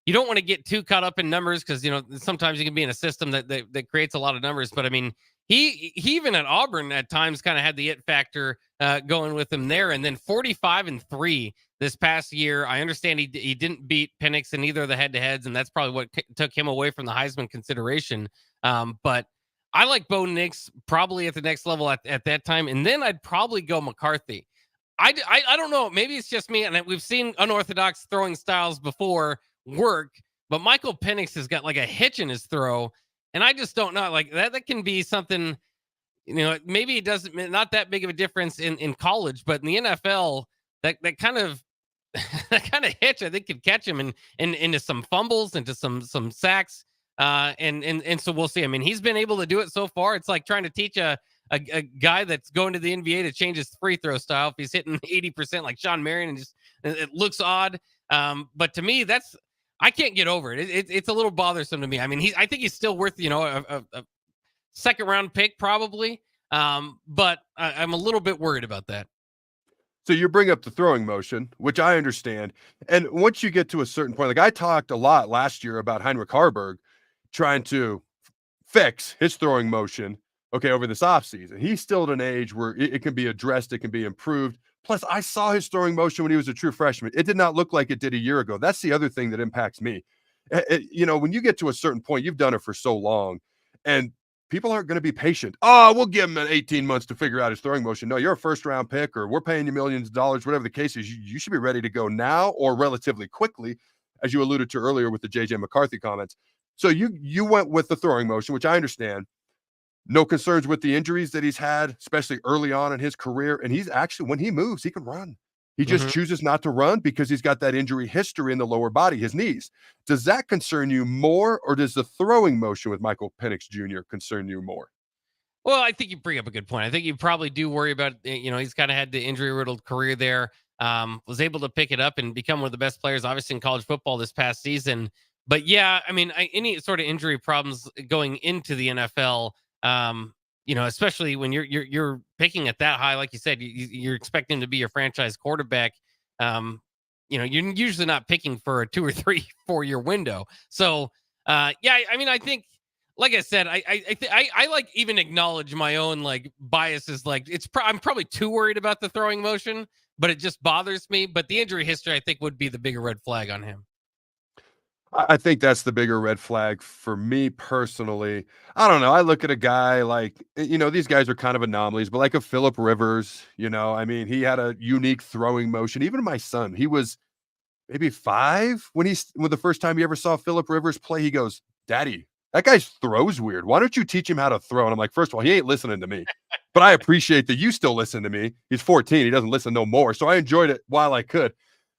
you don't want to get too caught up in numbers because sometimes you can be in a system that creates a lot of numbers. But I mean, he even at Auburn at times kind of had the it factor going with him there. And then 45-3 this past year. I understand he didn't beat Penix in either of the head-to-heads, and that's probably what took him away from the Heisman consideration. But I like Bo Nix probably at the next level at that time, and then I'd probably go McCarthy. I don't know. Maybe it's just me, and we've seen unorthodox throwing styles before work, but Michael Penix has got like a hitch in his throw, and I just don't know. Like that can be something, maybe it doesn't, not that big of a difference in college, but in the NFL, that kind of that kind of hitch I think could catch him into some fumbles, into some sacks. And so we'll see. I mean, he's been able to do it so far. It's like trying to teach a guy that's going to the NBA to change his free throw style. If he's hitting 80% like Sean Marion, and it looks odd. But to me, I can't get over it. It's a little bothersome to me. I mean, I think he's still worth, a second round pick probably. But I'm a little bit worried about that. So you bring up the throwing motion, which I understand. And once you get to a certain point, like I talked a lot last year about Heinrich Harburg trying to fix his throwing motion, over this offseason. He's still at an age where it can be addressed, it can be improved. Plus, I saw his throwing motion when he was a true freshman. It did not look like it did a year ago. That's the other thing that impacts me. When you get to a certain point, you've done it for so long, and people aren't going to be patient. Oh, we'll give him 18 months to figure out his throwing motion. No, you're a first-round pick, or we're paying you millions of dollars, whatever the case is. You should be ready to go now or relatively quickly, as you alluded to earlier with the J.J. McCarthy comments. So you went with the throwing motion, which I understand. No concerns with the injuries that he's had, especially early on in his career. And he's actually, when he moves, he can run. He just chooses not to run because he's got that injury history in the lower body, his knees. Does that concern you more, or does the throwing motion with Michael Penix Jr. concern you more? Well, I think you bring up a good point. I think you probably do worry about, he's kind of had the injury-riddled career there, was able to pick it up and become one of the best players, obviously, in college football this past season. But yeah, I mean, any sort of injury problems going into the NFL, especially when you're picking at that high, like you said, you're expecting to be your franchise quarterback. You're usually not picking for a 2 or 3, 4 year window. So, I mean, I think, like I said, I like even acknowledge my own like biases. Like I'm probably too worried about the throwing motion, but it just bothers me. But the injury history, I think, would be the bigger red flag on him. I think that's the bigger red flag for me personally. I don't know. I look at a guy like, these guys are kind of anomalies, but like a Phillip Rivers, I mean, he had a unique throwing motion. Even my son, he was maybe 5 when the first time he ever saw Phillip Rivers play. He goes, "Daddy, that guy throws weird. Why don't you teach him how to throw?" And I'm like, first of all, he ain't listening to me, but I appreciate that you still listen to me. He's 14. He doesn't listen no more. So I enjoyed it while I could.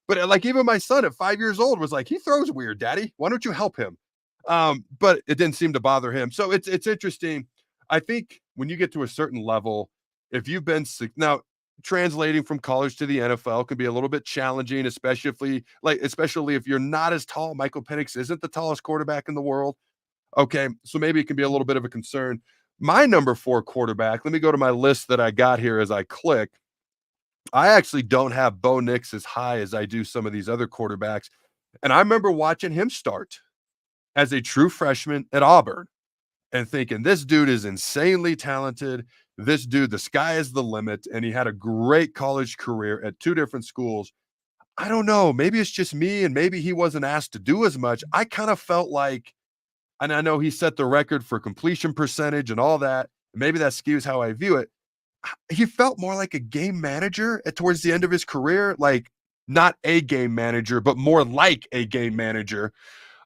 But like even my son at 5 years old was like, "He throws weird, Daddy. Why don't you help him?" But it didn't seem to bother him. So it's interesting. I think when you get to a certain level, if you've been sick now, translating from college to the NFL can be a little bit challenging, especially if you're not as tall. Michael Penix isn't the tallest quarterback in the world. Okay, so maybe it can be a little bit of a concern. My number 4 quarterback, let me go to my list that I got here as I click. I actually don't have Bo Nix as high as I do some of these other quarterbacks. And I remember watching him start as a true freshman at Auburn and thinking, this dude is insanely talented. This dude, the sky is the limit. And he had a great college career at 2 different schools. I don't know. Maybe it's just me, and maybe he wasn't asked to do as much. I kind of felt like, and I know he set the record for completion percentage and all that. Maybe that skews how I view it. He felt more like a game manager towards the end of his career, like not a game manager, but more like a game manager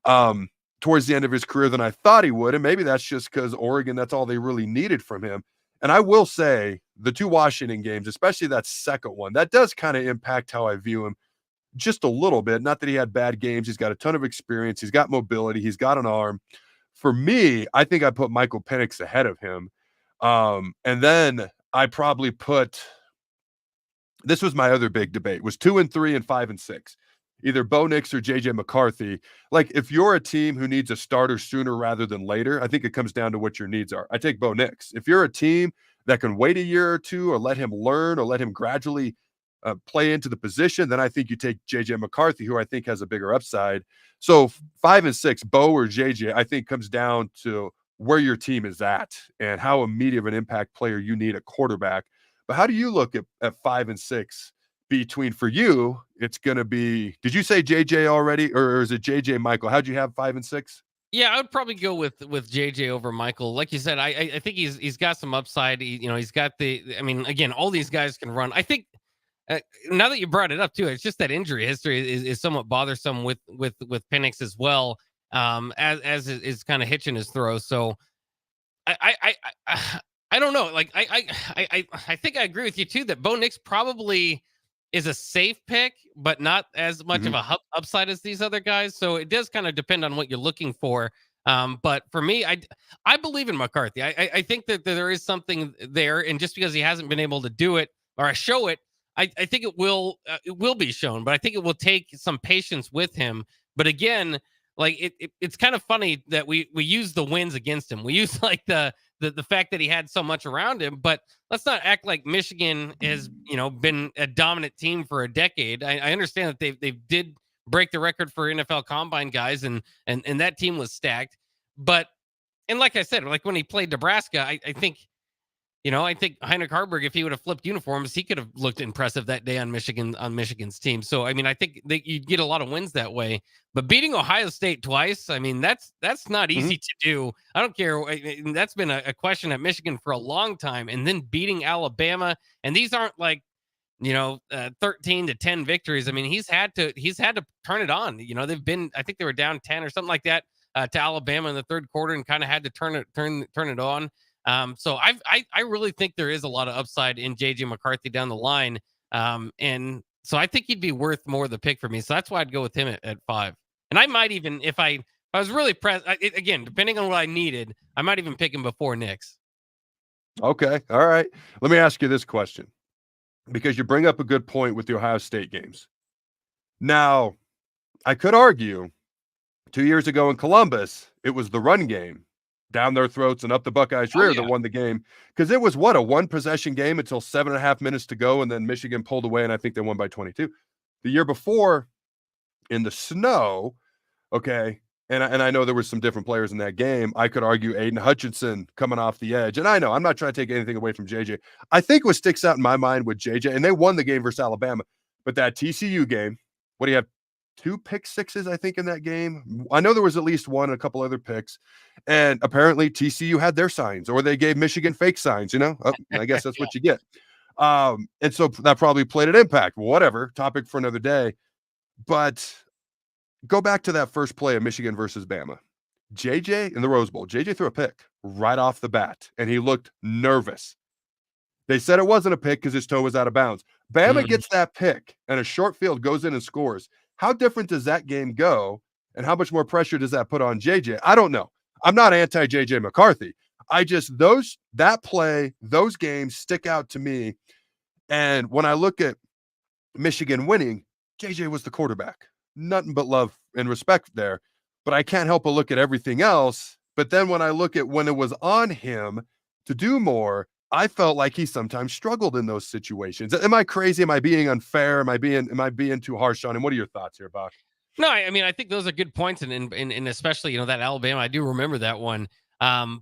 towards the end of his career than I thought he would. And maybe that's just because Oregon, that's all they really needed from him. And I will say the 2 Washington games, especially that second one, that does kind of impact how I view him just a little bit. Not that he had bad games. He's got a ton of experience. He's got mobility. He's got an arm. For me, I think I put Michael Penix ahead of him. And then I probably put, this was my other big debate, was 2 and 3 and 5 and 6, either Bo Nix or JJ McCarthy. Like if you're a team who needs a starter sooner rather than later, I think it comes down to what your needs are. I take Bo Nix. If you're a team that can wait a year or two or let him learn or let him gradually play into the position, then I think you take JJ McCarthy, who I think has a bigger upside. So 5 and 6, Bo or JJ, I think comes down to where your team is at and how immediate of an impact player you need at quarterback. But how do you look at 5 and 6 between, for you, it's going to be, did you say JJ already, or is it JJ Michael? How'd you have 5 and 6? Yeah, I would probably go with JJ over Michael. Like you said, I think he's got some upside. He's got again, all these guys can run. I think now that you brought it up too, it's just that injury history is somewhat bothersome with Penix as well, as is kind of hitching his throw. So I don't know. Like I think I agree with you too that Bo Nix probably is a safe pick, but not as much of a upside as these other guys. So it does kind of depend on what you're looking for. But for me, I believe in McCarthy. I think that there is something there, and just because he hasn't been able to do it or show it, I think it will be shown. But I think it will take some patience with him. But again, like it's kind of funny that we use the wins against him. We use like the fact that he had so much around him, but let's not act like Michigan has, been a dominant team for a decade. I understand that they did break the record for NFL Combine guys, and that team was stacked. But, and like I said, like when he played Nebraska, I think Heinrich Harburg, if he would have flipped uniforms, he could have looked impressive that day on Michigan's team. So, I think that you'd get a lot of wins that way. But beating Ohio State twice, that's not easy to do. I don't care. That's been a question at Michigan for a long time. And then beating Alabama, and these aren't like 13-10 victories. I mean, he's had to turn it on. They've been, I think they were down 10 or something like that to Alabama in the third quarter, and kind of had to turn it on. So I really think there is a lot of upside in JJ McCarthy down the line. And so I think he'd be worth more of the pick for me. So that's why I'd go with him at 5. And I might even, if I was really pressed, again, depending on what I needed, I might even pick him before Nix. Okay. All right. Let me ask you this question, because you bring up a good point with the Ohio State games. Now, I could argue 2 years ago in Columbus, it was the run game down their throats and up the Buckeyes' rear that won the game, because it was a 1-possession game until 7.5 minutes to go, and then Michigan pulled away, and I think they won by 22. The year before, in the snow, okay, and I know there were some different players in that game. I could argue Aiden Hutchinson coming off the edge, and I know I'm not trying to take anything away from JJ. I think what sticks out in my mind with JJ, and they won the game versus Alabama, but that TCU game, what do you have? 2 pick sixes, I think, in that game. I know there was at least one, a couple other picks, and apparently TCU had their signs, or they gave Michigan fake signs. I guess that's what you get. And so that probably played an impact. Whatever, topic for another day. But go back to that first play of Michigan versus Bama. JJ in the Rose Bowl. JJ threw a pick right off the bat, and he looked nervous. They said it wasn't a pick because his toe was out of bounds. Bama gets that pick, and a short field goes in and scores. How different does that game go, and how much more pressure does that put on JJ? I don't know. I'm not anti-JJ McCarthy. I just, that play, those games stick out to me. And when I look at Michigan winning, JJ was the quarterback. Nothing but love and respect there. But I can't help but look at everything else. But then when I look at when it was on him to do more, I felt like he sometimes struggled in those situations. Am I crazy? Am I being unfair? Am I being too harsh on him? What are your thoughts here, Bach? No, I think those are good points, and especially that Alabama, I do remember that one. And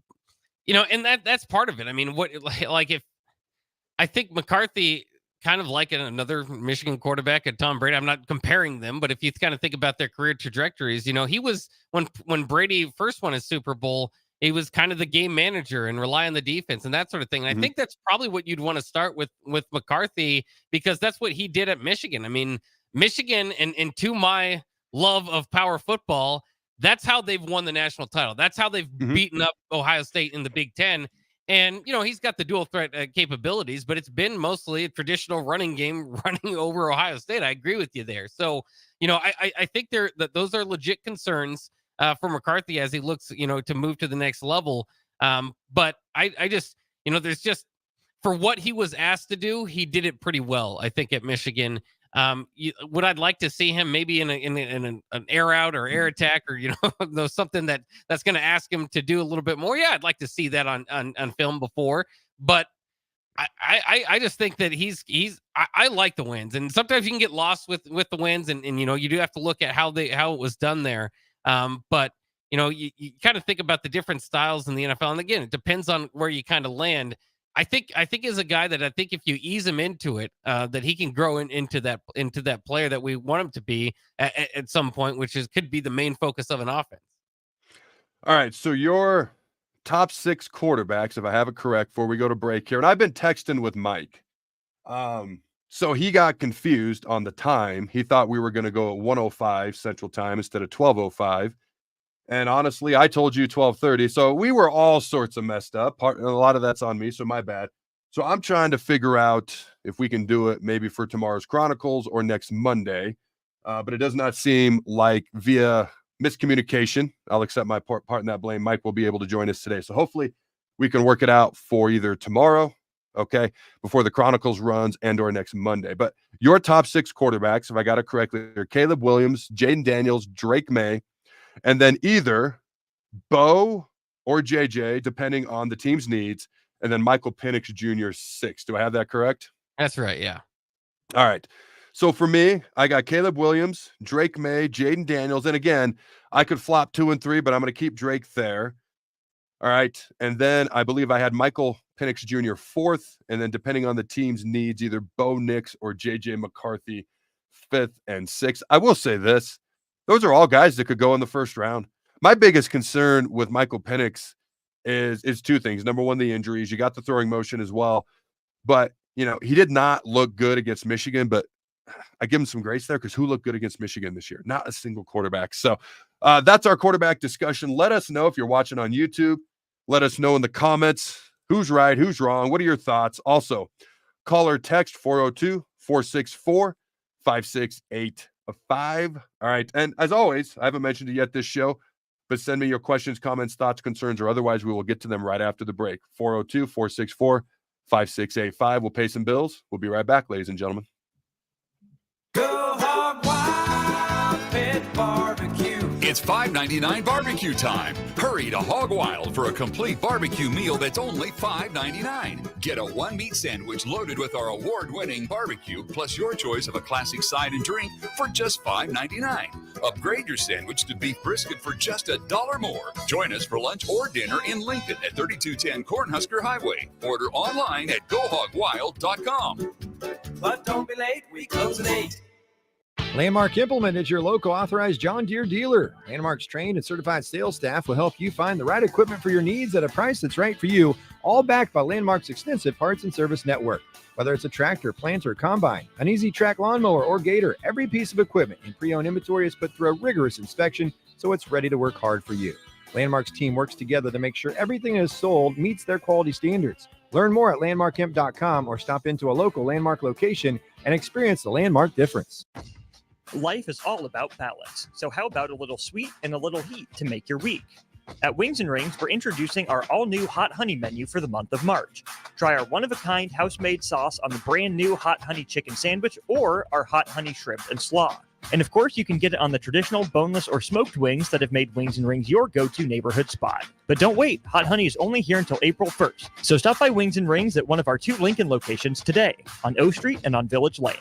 that's part of it. I mean, if I think McCarthy, kind of like another Michigan quarterback at Tom Brady. I'm not comparing them, but if you kind of think about their career trajectories, he was when Brady first won his Super Bowl, he was kind of the game manager and rely on the defense and that sort of thing. And I think that's probably what you'd want to start with McCarthy, because that's what he did at Michigan. I mean, Michigan, and to my love of power football, that's how they've won the national title. That's how they've beaten up Ohio State in the Big Ten. And, he's got the dual threat capabilities, but it's been mostly a traditional running game running over Ohio State. I agree with you there. So, I think those are legit concerns for McCarthy as he looks, to move to the next level. But I just, there's just, for what he was asked to do, he did it pretty well, I think, at Michigan. Would I'd like to see him maybe in an air out or air attack, or something that's going to ask him to do a little bit more? Yeah, I'd like to see that on film before. But I just think that I like the wins, and sometimes you can get lost with the wins, and you do have to look at how it was done there. But you kind of think about the different styles in the NFL, and again, it depends on where you kind of land. I think is a guy that I think if you ease him into it, that he can grow into that player that we want him to be at some point, which could be the main focus of an offense. All right, so your top 6 quarterbacks, if I have it correct, before we go to break here, and I've been texting with Mike. So he got confused on the time. He thought we were going to go at 1:05 Central Time instead of 12:05. And honestly, I told you 12:30. So we were all sorts of messed up. A lot of that's on me, so my bad. So I'm trying to figure out if we can do it maybe for tomorrow's Chronicles or next Monday. But it does not seem like via miscommunication, I'll accept my part in that blame, Mike will be able to join us today. So hopefully we can work it out for either tomorrow, okay, before the Chronicles runs, and or next Monday. But your top 6 quarterbacks, if I got it correctly, are Caleb Williams, Jaden Daniels, Drake May, and then either Bo or JJ, depending on the team's needs, and then Michael Penix Jr. 6. Do I have that correct? That's right, yeah. All right. So for me, I got Caleb Williams, Drake May, Jaden Daniels, and again, I could flop 2 and 3, but I'm going to keep Drake there. All right. And then I believe I had Michael Penix Jr. 4th, and then depending on the team's needs, either Bo Nix or JJ McCarthy 5th and 6th. I will say this. Those are all guys that could go in the first round. My biggest concern with Michael Penix is 2 things. Number one, the injuries. You got the throwing motion as well. But, he did not look good against Michigan, but I give him some grace there because who looked good against Michigan this year? Not a single quarterback. So that's our quarterback discussion. Let us know if you're watching on YouTube. Let us know in the comments who's right, who's wrong. What are your thoughts? Also, call or text 402-464-5685. All right. And as always, I haven't mentioned it yet this show, but send me your questions, comments, thoughts, concerns, or otherwise we will get to them right after the break. 402-464-5685. We'll pay some bills. We'll be right back, ladies and gentlemen. Go Hog Wild Pit Barbecue. It's $5.99 barbecue time. Hurry to Hog Wild for a complete barbecue meal that's only $5.99. Get a 1-meat sandwich loaded with our award-winning barbecue, plus your choice of a classic side and drink for just $5.99. Upgrade your sandwich to beef brisket for just $1 more. Join us for lunch or dinner in Lincoln at 3210 Cornhusker Highway. Order online at GoHogWild.com. But don't be late, we close at 8. Landmark Implement is your local authorized John Deere dealer. Landmark's trained and certified sales staff will help you find the right equipment for your needs at a price that's right for you, all backed by Landmark's extensive parts and service network. Whether it's a tractor, planter, combine, an easy track lawnmower, or gator, every piece of equipment in pre-owned inventory is put through a rigorous inspection so it's ready to work hard for you. Landmark's team works together to make sure everything that is sold meets their quality standards. Learn more at landmarkimp.com or stop into a local Landmark location and experience the Landmark difference. Life is all about balance, so how about a little sweet and a little heat to make your week? At Wings and Rings, we're introducing our all-new Hot Honey menu for the month of March. Try our one-of-a-kind house-made sauce on the brand-new Hot Honey chicken sandwich or our Hot Honey shrimp and slaw. And of course, you can get it on the traditional boneless or smoked wings that have made Wings and Rings your go-to neighborhood spot. But don't wait, Hot Honey is only here until April 1st. So stop by Wings and Rings at one of our 2 Lincoln locations today, on O Street and on Village Lane.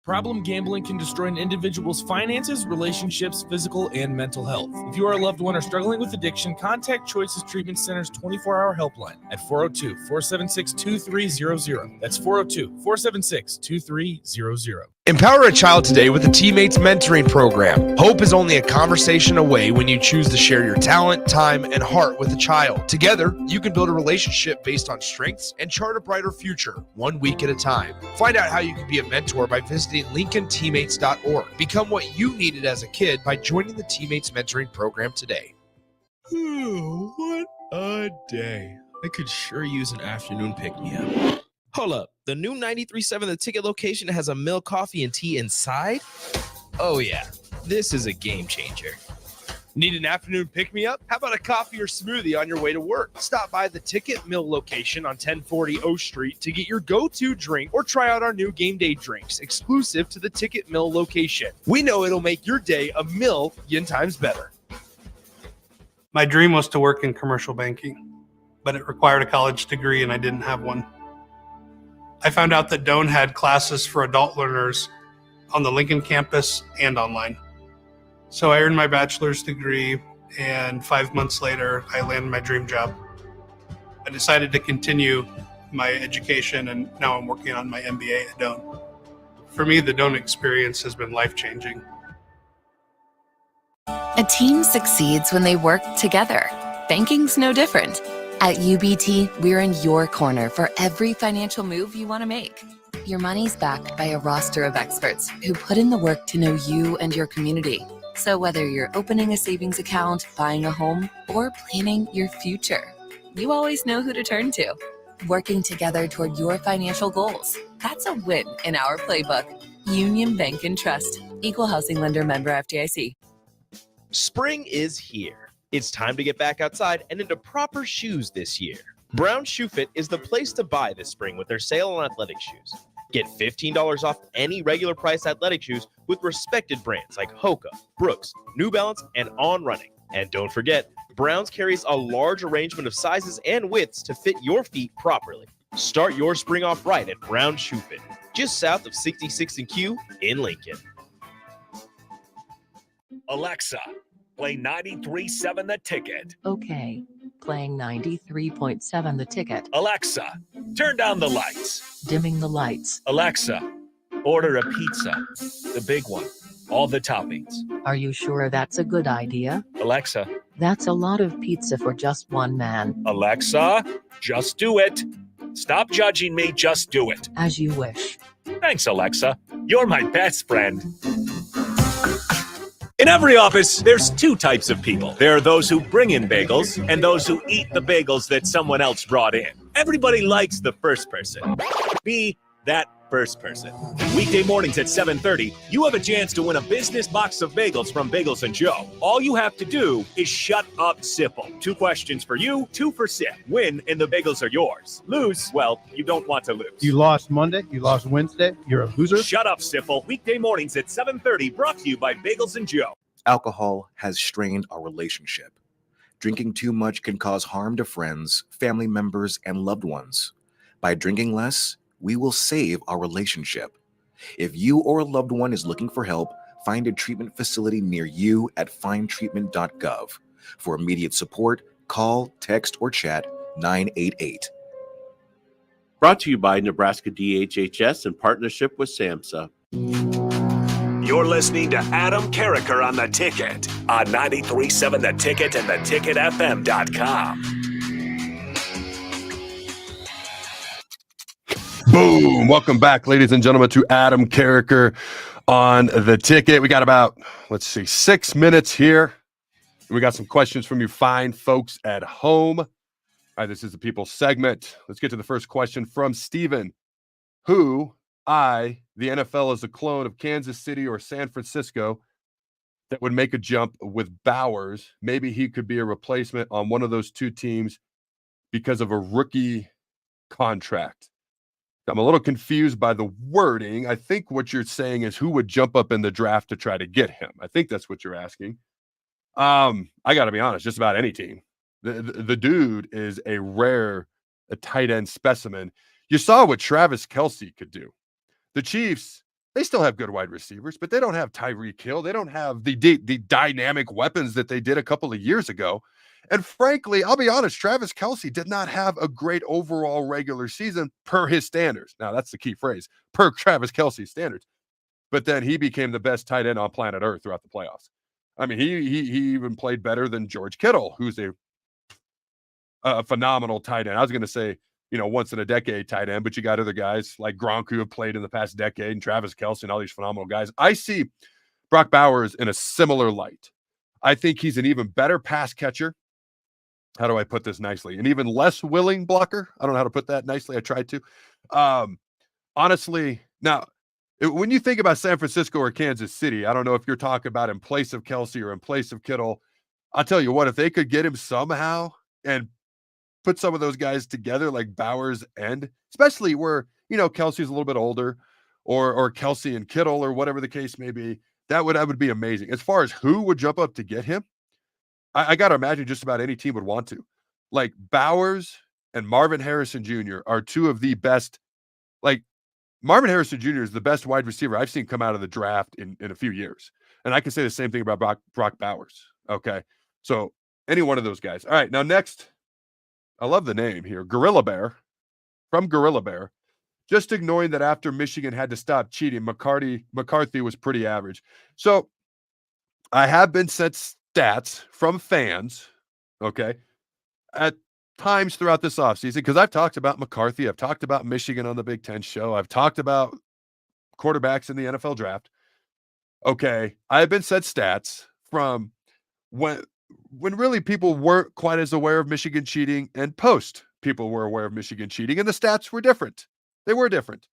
Problem gambling can destroy an individual's finances, relationships, physical, and mental health. If you are a loved one or struggling with addiction, contact Choices Treatment Center's 24-hour helpline at 402-476-2300. That's 402-476-2300. Empower a child today with the Teammates Mentoring Program. Hope is only a conversation away when you choose to share your talent, time, and heart with a child. Together, you can build a relationship based on strengths and chart a brighter future, 1 week at a time. Find out how you can be a mentor by visiting LincolnTeammates.org. Become what you needed as a kid by joining the Teammates Mentoring Program today. What a day. I could sure use an afternoon pick-me-up. Hold up. The new 93.7 The Ticket location has a milk, coffee, and tea inside? Oh, yeah. This is a game changer. Need an afternoon pick-me-up? How about a coffee or smoothie on your way to work? Stop by the Ticket Mill location on 1040 O Street to get your go-to drink or try out our new game day drinks exclusive to the Ticket Mill location. We know it'll make your day a million times better. My dream was to work in commercial banking, but it required a college degree and I didn't have one. I found out that Doane had classes for adult learners on the Lincoln campus and online. So I earned my bachelor's degree, and 5 months later, I landed my dream job. I decided to continue my education, and now I'm working on my MBA at Doane. For me, the Doane experience has been life-changing. A team succeeds when they work together. Banking's no different. At UBT, we're in your corner for every financial move you want to make. Your money's backed by a roster of experts who put in the work to know you and your community. So whether you're opening a savings account, buying a home, or planning your future, you always know who to turn to. Working together toward your financial goals. That's a win in our playbook. Union Bank and Trust. Equal housing lender, member FDIC. Spring is here. It's time to get back outside and into proper shoes this year. Brown Shoe Fit is the place to buy this spring with their sale on athletic shoes. Get $15 off any regular price athletic shoes with respected brands like Hoka, Brooks, New Balance, and On Running. And don't forget, Browns carries a large arrangement of sizes and widths to fit your feet properly. Start your spring off right at Brown Shoe Fit, just south of 66th and Q in Lincoln. Alexa, play 93.7 The Ticket. Okay. Playing 93.7 The Ticket. Alexa, turn down the lights. Dimming the lights. Alexa, order a pizza. The big one. All the toppings. Are you sure that's a good idea? Alexa. That's a lot of pizza for just one man. Alexa, just do it. Stop judging me, just do it. As you wish. Thanks, Alexa. You're my best friend. In every office, there's two types of people. There are those who bring in bagels and those who eat the bagels that someone else brought in. Everybody likes the first person. Be that first person. Weekday mornings at 7:30, you have a chance to win a business box of bagels from Bagels and Joe. All you have to do is shut up, Sipple. 2 questions for you, 2 for Sip. Win, and the bagels are yours. Lose, well, you don't want to lose. You lost Monday. You lost Wednesday. You're a loser. Shut up, Sipple. Weekday mornings at 7:30, brought to you by Bagels and Joe. Alcohol has strained our relationship. Drinking too much can cause harm to friends, family members, and loved ones. By drinking less, we will save our relationship. If you or a loved one is looking for help, find a treatment facility near you at findtreatment.gov. For immediate support, call, text, or chat 988. Brought to you by Nebraska DHHS in partnership with SAMHSA. You're listening to Adam Carriker on The Ticket on 93.7 The Ticket and theticketfm.com. Boom. Welcome back, ladies and gentlemen, to Adam Carriker on The Ticket. We got about, 6 minutes here. We got some questions from you fine folks at home. All right, this is the People segment. Let's get to the first question from Steven. The NFL is a clone of Kansas City or San Francisco that would make a jump with Bowers. Maybe he could be a replacement on one of those two teams because of a rookie contract. I'm a little confused by the wording. I think what you're saying is who would jump up in the draft to try to get him. I think that's what you're asking. I got to be honest, just about any team. The dude is a tight end specimen. You saw what Travis Kelce could do. The Chiefs, they still have good wide receivers, but they don't have Tyreek Hill. They don't have the dynamic weapons that they did a couple of years ago. And frankly, I'll be honest, Travis Kelce did not have a great overall regular season per his standards. Now, that's the key phrase, per Travis Kelce's standards. But then he became the best tight end on planet Earth throughout the playoffs. I mean, he even played better than George Kittle, who's a phenomenal tight end. I was going to say, once in a decade tight end, but you got other guys like Gronk who have played in the past decade and Travis Kelce and all these phenomenal guys. I see Brock Bowers in a similar light. I think he's an even better pass catcher. How do I put this nicely? An even less willing blocker. I don't know how to put that nicely. I tried to. Honestly, now, when you think about San Francisco or Kansas City, I don't know if you're talking about in place of Kelce or in place of Kittle. I'll tell you what, if they could get him somehow and put some of those guys together like Bowers and especially where, Kelce's a little bit older or Kelce and Kittle or whatever the case may be, that would be amazing. As far as who would jump up to get him, I got to imagine just about any team would want to. Like Bowers and Marvin Harrison Jr. are two of the best. Like Marvin Harrison Jr. is the best wide receiver I've seen come out of the draft in a few years. And I can say the same thing about Brock Bowers. Okay. So any one of those guys. All right. Now next, I love the name here. Gorilla Bear from Gorilla Bear. Just ignoring that after Michigan had to stop cheating, McCarthy was pretty average. So I have been sent stats from fans, okay, at times throughout this offseason, because I've talked about McCarthy. I've talked about Michigan on the Big Ten show. I've talked about quarterbacks in the NFL draft. Okay, I've been sent stats from when really people weren't quite as aware of Michigan cheating, and post people were aware of Michigan cheating, and the stats were different. They were different.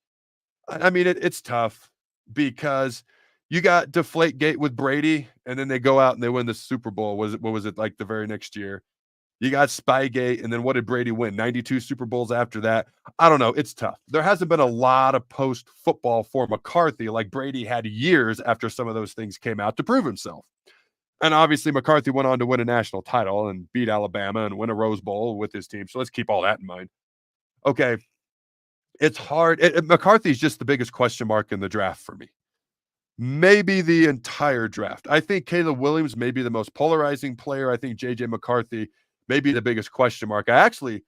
I mean, it's tough because you got Deflategate with Brady, and then they go out and they win the Super Bowl. What was it like the very next year? You got Spygate, and then what did Brady win? 92 Super Bowls after that. I don't know. It's tough. There hasn't been a lot of post-football for McCarthy like Brady had years after some of those things came out to prove himself. And obviously, McCarthy went on to win a national title and beat Alabama and win a Rose Bowl with his team. So let's keep all that in mind. Okay. It's hard. McCarthy's just the biggest question mark in the draft for me. Maybe the entire draft. I think Caleb Williams may be the most polarizing player. I think J.J. McCarthy may be the biggest question mark. I actually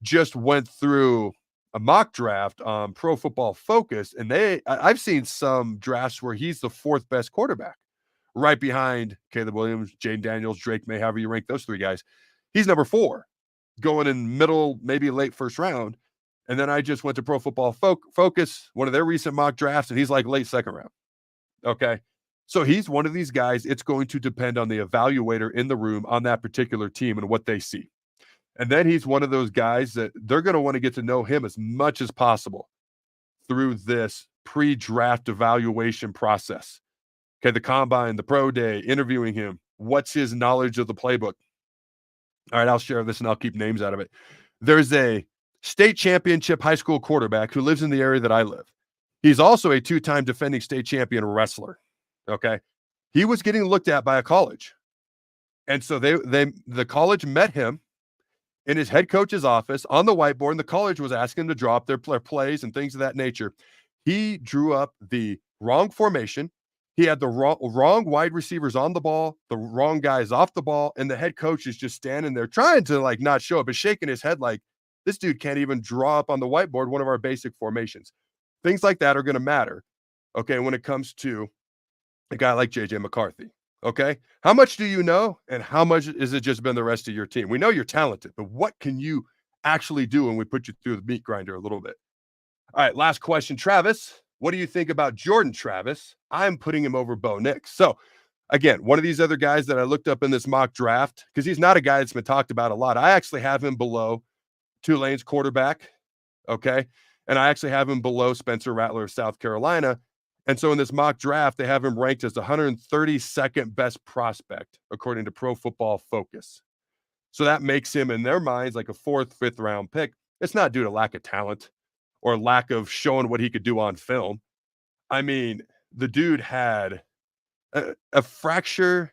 just went through a mock draft on Pro Football Focus, and I've seen some drafts where he's the fourth best quarterback, right behind Caleb Williams, Jane Daniels, Drake May, however you rank those three guys. He's number 4, going in middle, maybe late first round. And then I just went to Pro Football Focus, one of their recent mock drafts, and he's like late second round. Okay. So he's one of these guys. It's going to depend on the evaluator in the room on that particular team and what they see. And then he's one of those guys that they're going to want to get to know him as much as possible through this pre-draft evaluation process. Okay. The combine, the pro day, interviewing him. What's his knowledge of the playbook? All right. I'll share this and I'll keep names out of it. There's a state championship high school quarterback who lives in the area that I live. He's also a 2-time defending state champion wrestler. Okay. He was getting looked at by a college. And so the college met him in his head coach's office on the whiteboard, and the college was asking him to draw up their plays and things of that nature. He drew up the wrong formation. He had the wrong wide receivers on the ball, the wrong guys off the ball, and the head coach is just standing there trying to like not show it, but shaking his head like, this dude can't even draw up on the whiteboard one of our basic formations. Things like that are going to matter, okay, when it comes to a guy like J.J. McCarthy, okay? How much do you know, and how much has it just been the rest of your team? We know you're talented, but what can you actually do when we put you through the meat grinder a little bit? All right, last question. Travis, what do you think about Jordan Travis? I'm putting him over Bo Nix. So, again, one of these other guys that I looked up in this mock draft, because he's not a guy that's been talked about a lot. I actually have him below Tulane's quarterback, okay? And I actually have him below Spencer Rattler of South Carolina. And so in this mock draft, they have him ranked as the 132nd best prospect, according to Pro Football Focus. So that makes him, in their minds, like a 4th, 5th round pick. It's not due to lack of talent or lack of showing what he could do on film. I mean, the dude had a fracture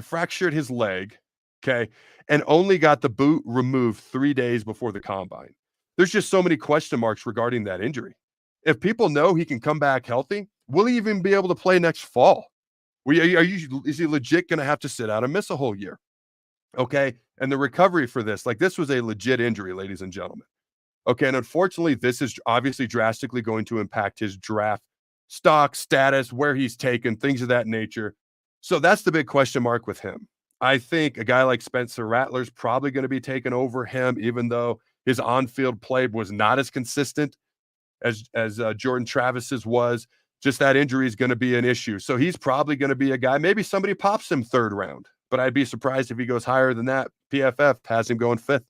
fractured his leg, okay, and only got the boot removed 3 days before the combine. There's just so many question marks regarding that injury. If people know he can come back healthy, will he even be able to play next fall? Is he legit going to have to sit out and miss a whole year? Okay. And the recovery for this, like this was a legit injury, ladies and gentlemen. Okay. And unfortunately, this is obviously drastically going to impact his draft stock, status, where he's taken, things of that nature. So that's the big question mark with him. I think a guy like Spencer Rattler's probably going to be taken over him, even though his on-field play was not as consistent as Jordan Travis's was. Just that injury is going to be an issue. So he's probably going to be a guy, maybe somebody pops him 3rd round, but I'd be surprised if he goes higher than that. PFF has him going 5th.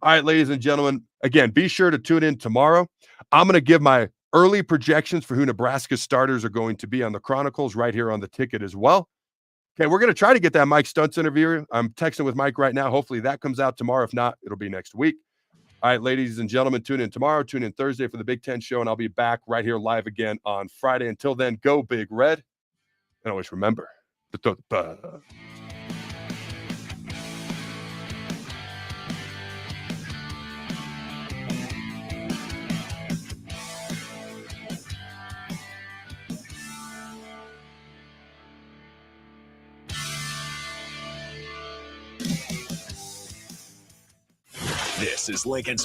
All right, ladies and gentlemen, again, be sure to tune in tomorrow. I'm going to give my early projections for who Nebraska starters are going to be on the Chronicles right here on the ticket as well. Okay, we're going to try to get that Mike Stuntz interview. I'm texting with Mike right now. Hopefully that comes out tomorrow. If not, it'll be next week. All right, ladies and gentlemen, tune in tomorrow. Tune in Thursday for the Big Ten show, and I'll be back right here live again on Friday. Until then, go Big Red. And always remember, This is Lincoln's